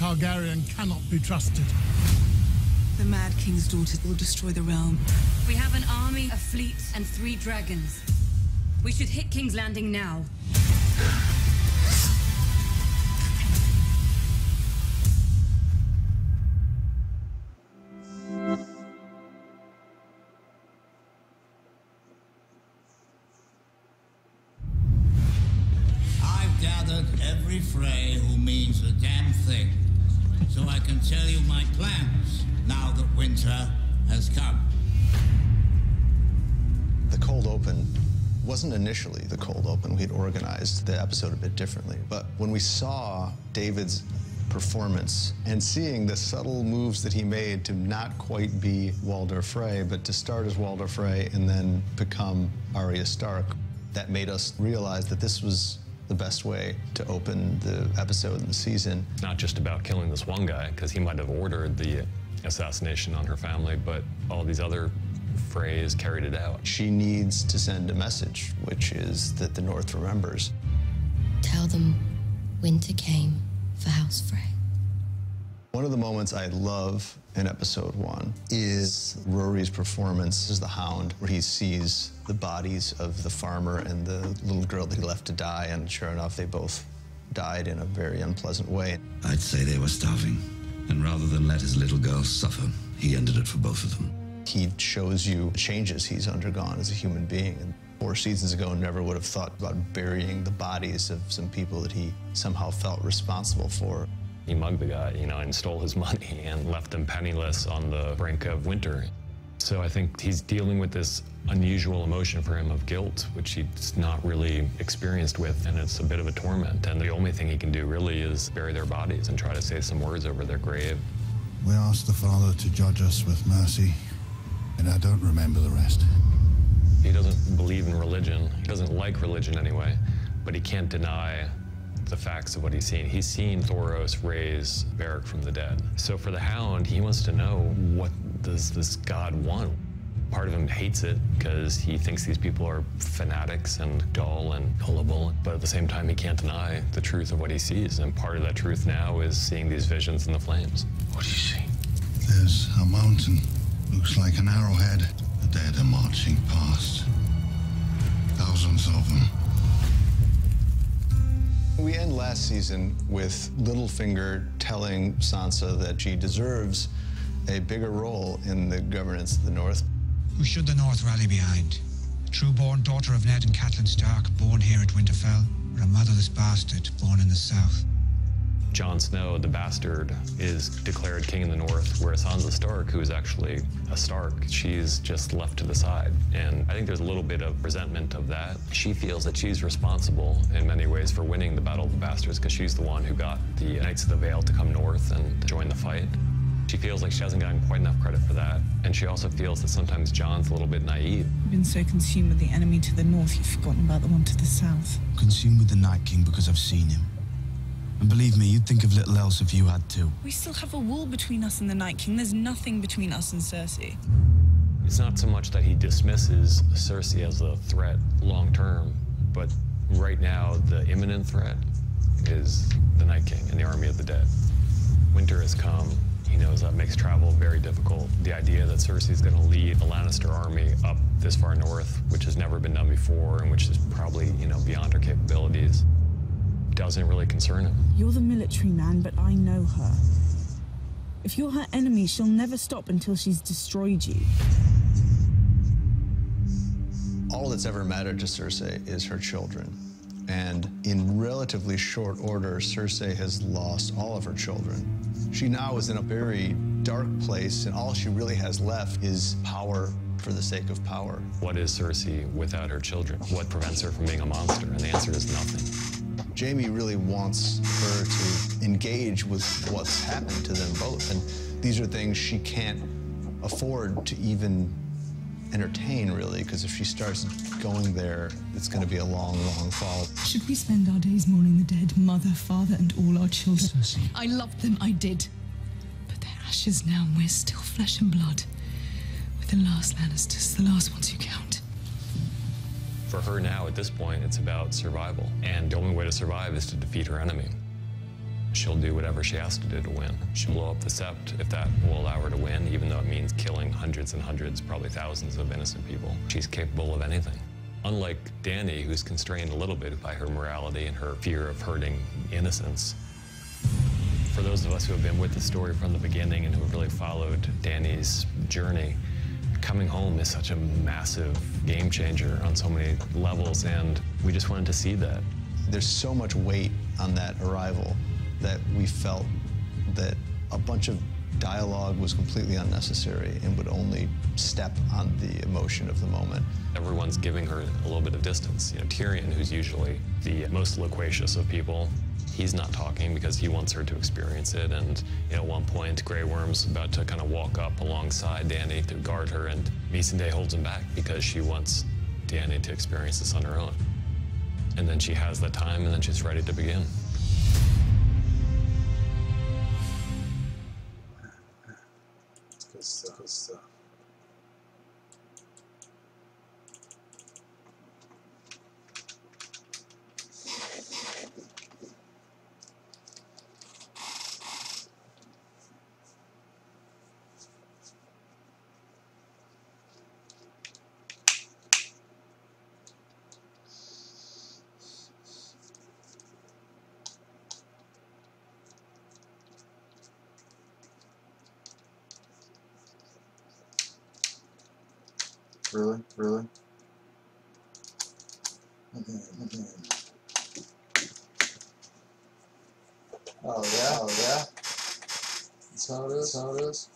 Targaryen cannot be trusted. The Mad King's daughter will destroy the realm. We have an army, a fleet, and 3 dragons. We should hit King's Landing now. I've gathered every Frey who means a damn thing, so I can tell you my plans now that winter has come. The cold open wasn't initially the cold open. We had organized the episode a bit differently. But when we saw David's performance and seeing the subtle moves that he made to not quite be Walder Frey, but to start as Walder Frey and then become Arya Stark, that made us realize that this was the best way to open the episode and the season. Not just about killing this one guy, because he might have ordered the assassination on her family, but all these other Freys carried it out. She needs to send a message, which is that the North remembers. Tell them winter came for House Frey. One of the moments I love in episode 1 is Rory's performance as the Hound, where he sees the bodies of the farmer and the little girl that he left to die, and sure enough, they both died in a very unpleasant way. I'd say they were starving, and rather than let his little girl suffer, he ended it for both of them. He shows you the changes he's undergone as a human being. And 4 seasons ago, never would have thought about burying the bodies of some people that he somehow felt responsible for. He mugged the guy, and stole his money and left him penniless on the brink of winter. So I think he's dealing with this unusual emotion for him of guilt, which he's not really experienced with, and it's a bit of a torment. And the only thing he can do really is bury their bodies and try to say some words over their grave. We asked the Father to judge us with mercy, and I don't remember the rest. He doesn't believe in religion. He doesn't like religion anyway, but he can't deny the facts of what he's seen. He's seen Thoros raise Beric from the dead. So for the Hound, he wants to know, what does this God want? Part of him hates it because he thinks these people are fanatics and dull and gullible, but at the same time, he can't deny the truth of what he sees. And part of that truth now is seeing these visions in the flames. What do you see? There's a mountain. Looks like an arrowhead. The dead are marching past. Thousands of them. We end last season with Littlefinger telling Sansa that she deserves a bigger role in the governance of the North. Who should the North rally behind? A true-born daughter of Ned and Catelyn Stark, born here at Winterfell, or a motherless bastard born in the South? Jon Snow, the bastard, is declared king in the North, whereas Sansa Stark, who is actually a Stark, she's just left to the side. And I think there's a little bit of resentment of that. She feels that she's responsible in many ways for winning the Battle of the Bastards, because she's the one who got the Knights of the Vale to come north and join the fight. She feels like she hasn't gotten quite enough credit for that, and she also feels that sometimes Jon's a little bit naive. You've been so consumed with the enemy to the north, you've forgotten about the one to the south. Consumed with the Night King because I've seen him. And believe me, you'd think of little else if you had to. We still have a wall between us and the Night King. There's nothing between us and Cersei. It's not so much that he dismisses Cersei as a threat long term, but right now the imminent threat is the Night King and the army of the dead. Winter has come. He knows that makes travel very difficult. The idea that Cersei's going to lead a Lannister army up this far north, which has never been done before and which is probably, beyond her capabilities, doesn't really concern him. You're the military man, but I know her. If you're her enemy, she'll never stop until she's destroyed you. All that's ever mattered to Cersei is her children. And in relatively short order, Cersei has lost all of her children. She now is in a very dark place, and all she really has left is power for the sake of power. What is Cersei without her children? What prevents her from being a monster? And the answer is nothing. Jaime really wants her to engage with what's happened to them both, and these are things she can't afford to even entertain, really, because if she starts going there, it's going to be a long, long fall. Should we spend our days mourning the dead, mother, father, and all our children? I loved them, I did. But they're ashes now, and we're still flesh and blood. We're the last Lannisters, the last ones who count. For her now, at this point, it's about survival. And the only way to survive is to defeat her enemy. She'll do whatever she has to do to win. She'll blow up the Sept if that will allow her to win, even though it means killing hundreds and hundreds, probably thousands of innocent people. She's capable of anything. Unlike Dany, who's constrained a little bit by her morality and her fear of hurting innocents. For those of us who have been with the story from the beginning and who have really followed Dany's journey, coming home is such a massive game changer on so many levels, and we just wanted to see that. There's so much weight on that arrival that we felt that a bunch of dialogue was completely unnecessary and would only step on the emotion of the moment. Everyone's giving her a little bit of distance. Tyrion, who's usually the most loquacious of people, he's not talking because he wants her to experience it. And at one point, Grey Worm's about to kind of walk up alongside Dany to guard her, and Missandei holds him back because she wants Dany to experience this on her own. And then she has that time, and then she's ready to begin. Good stuff. Good stuff. Really? Really? Oh yeah? Oh yeah? That's how it is? That's how it is?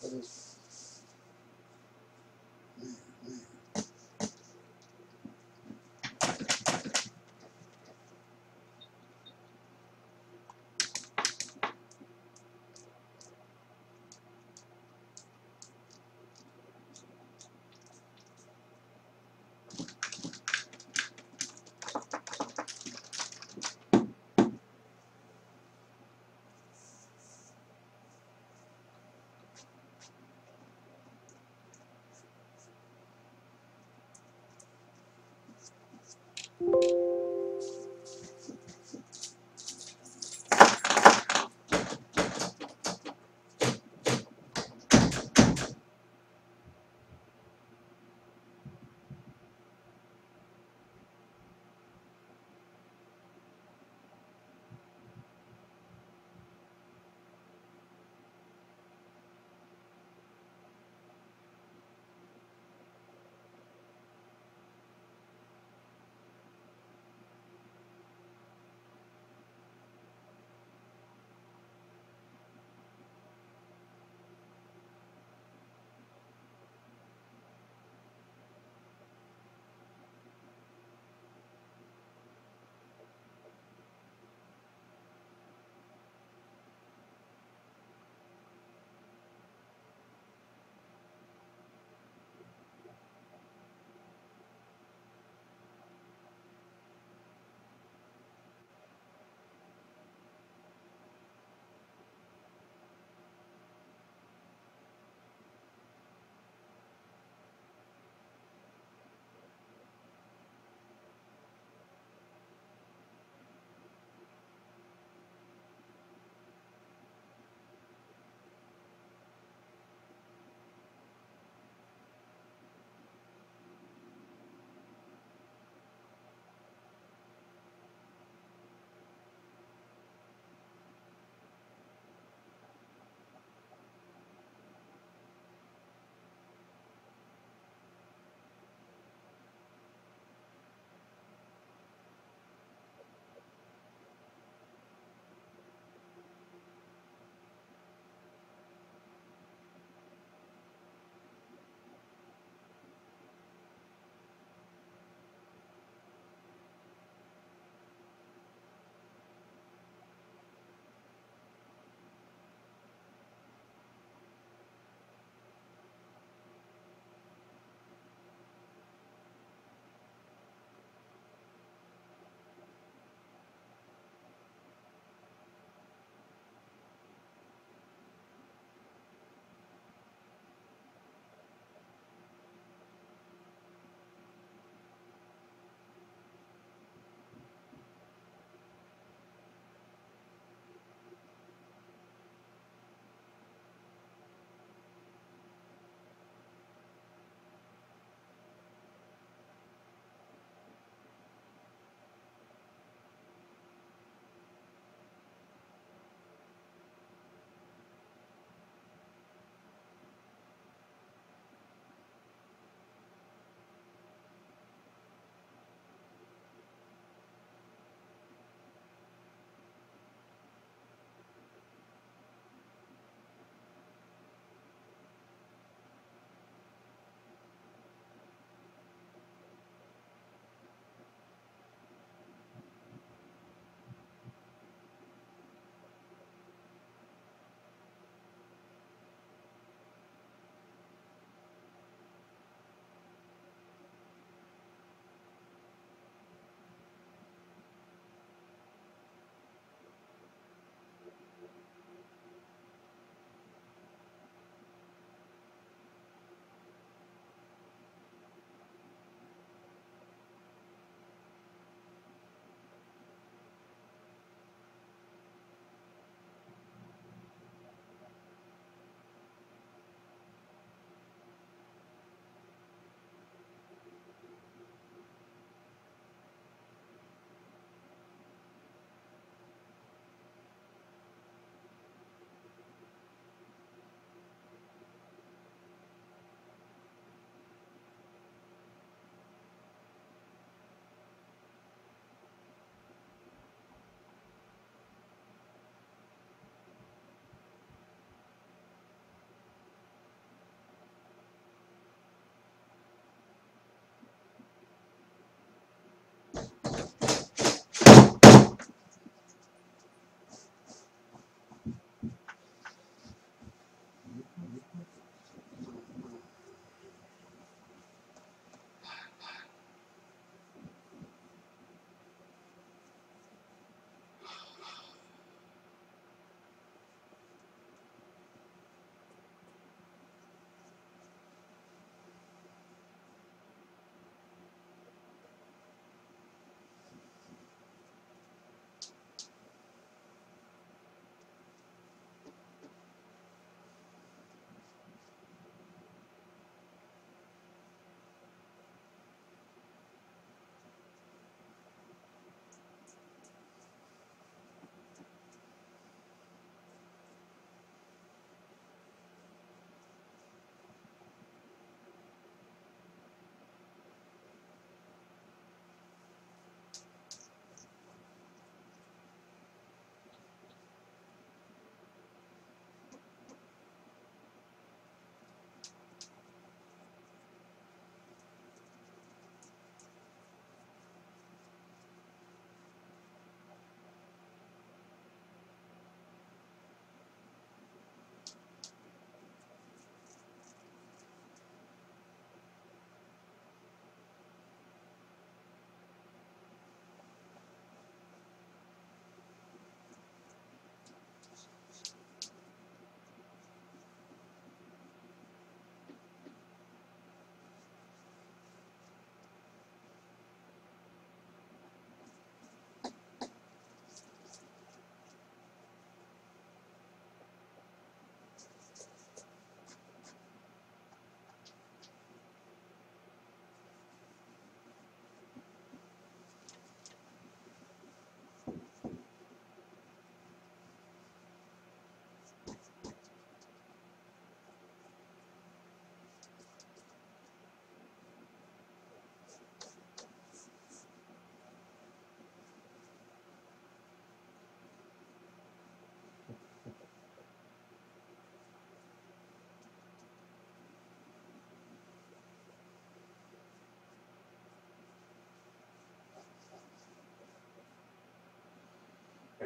That is.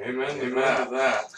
Amen to that.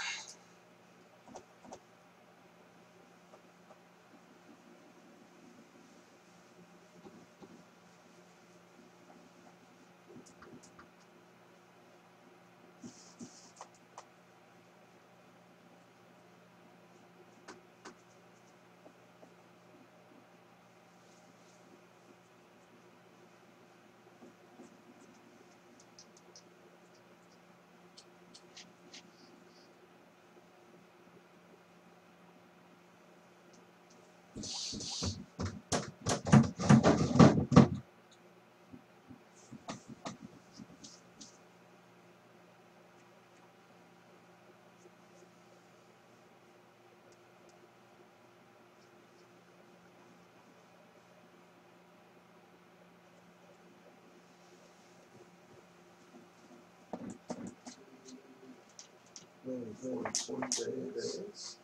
More than 20 days.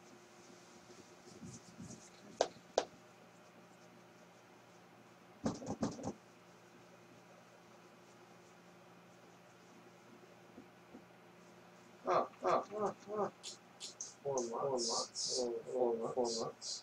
Oh. 4 months. 4 months.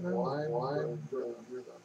Why do I hear them?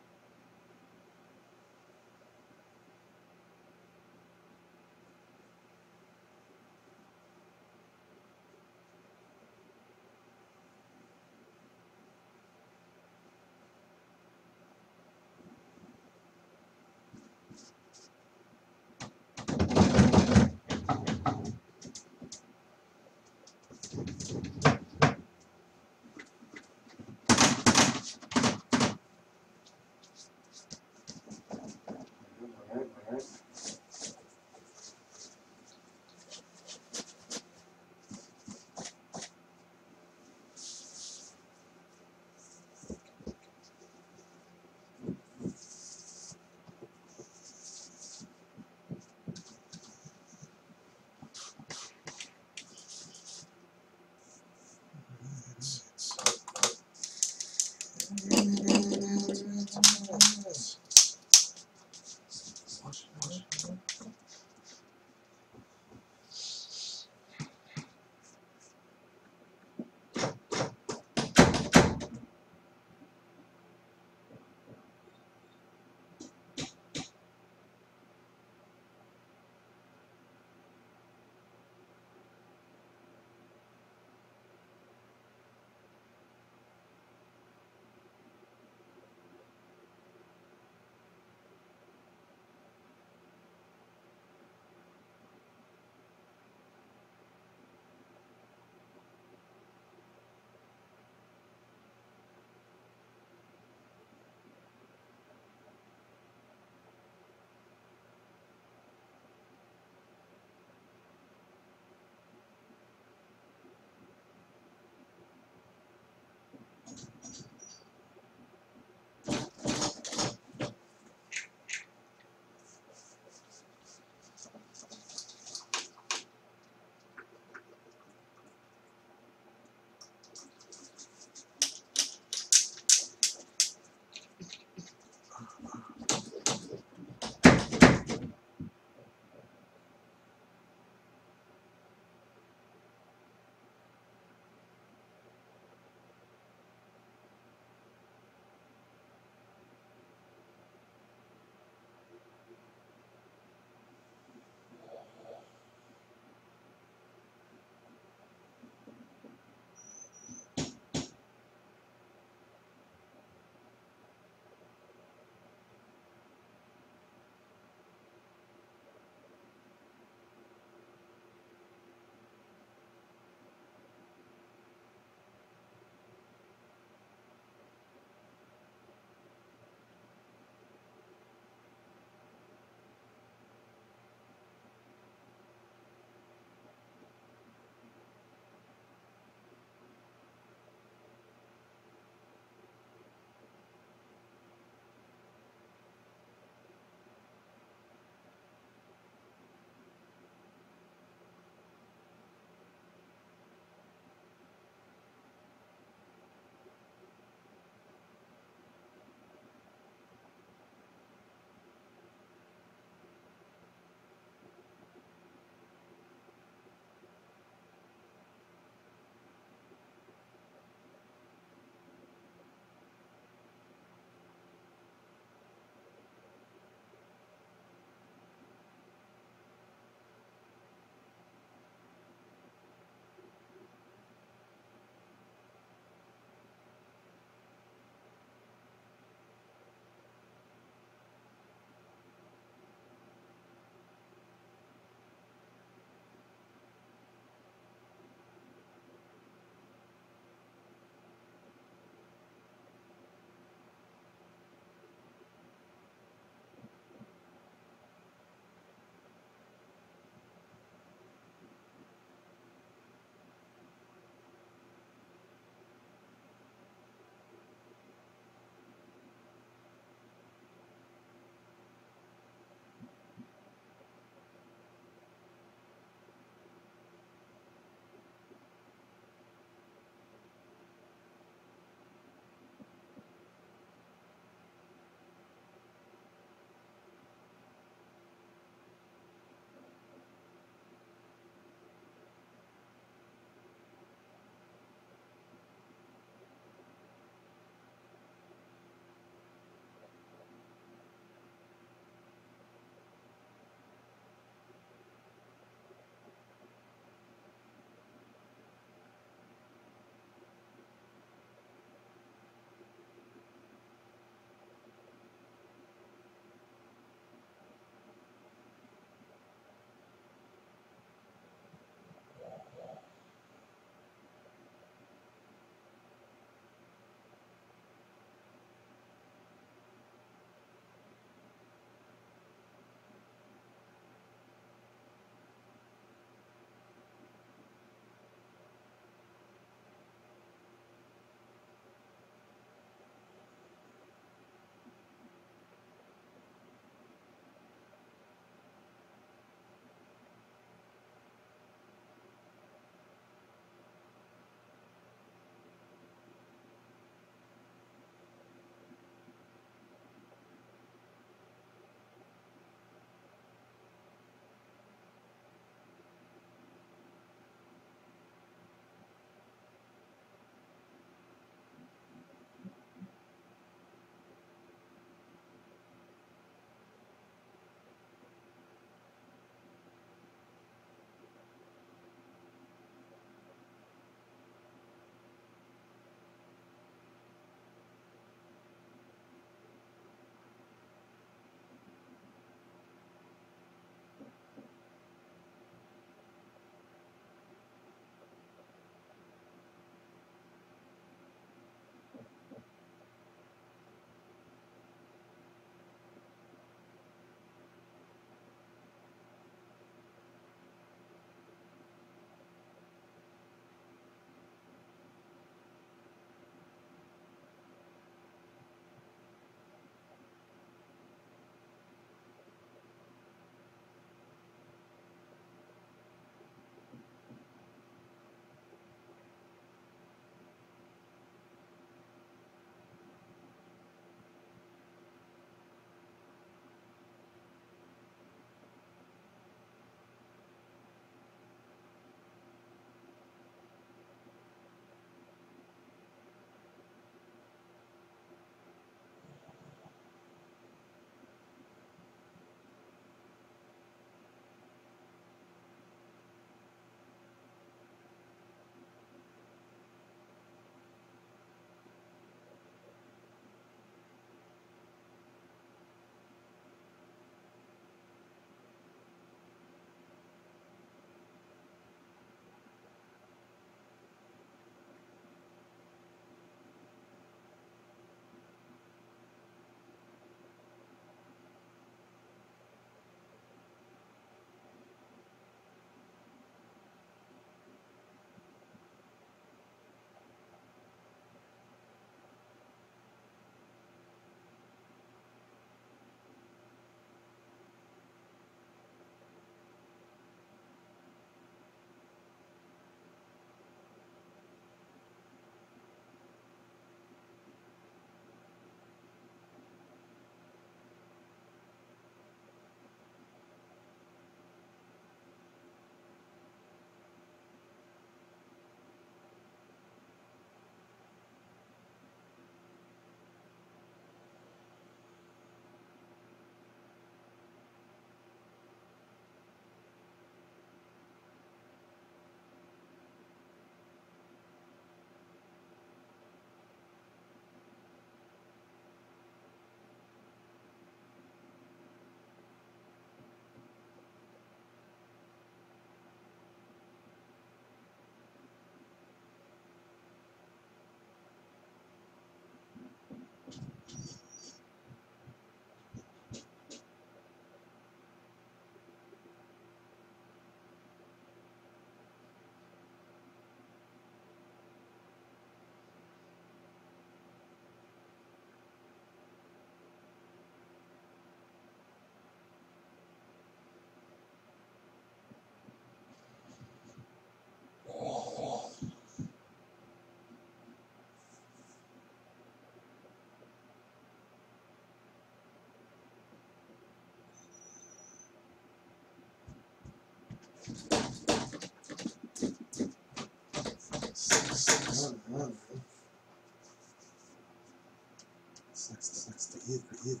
Sucks to either.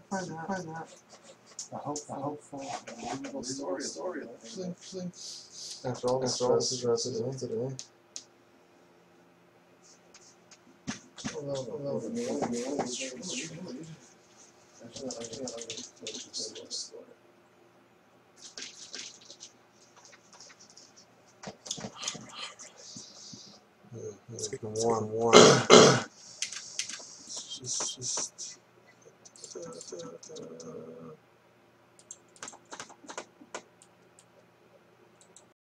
Why not? I hope for a little story. After all the stress today. It's getting warm. Just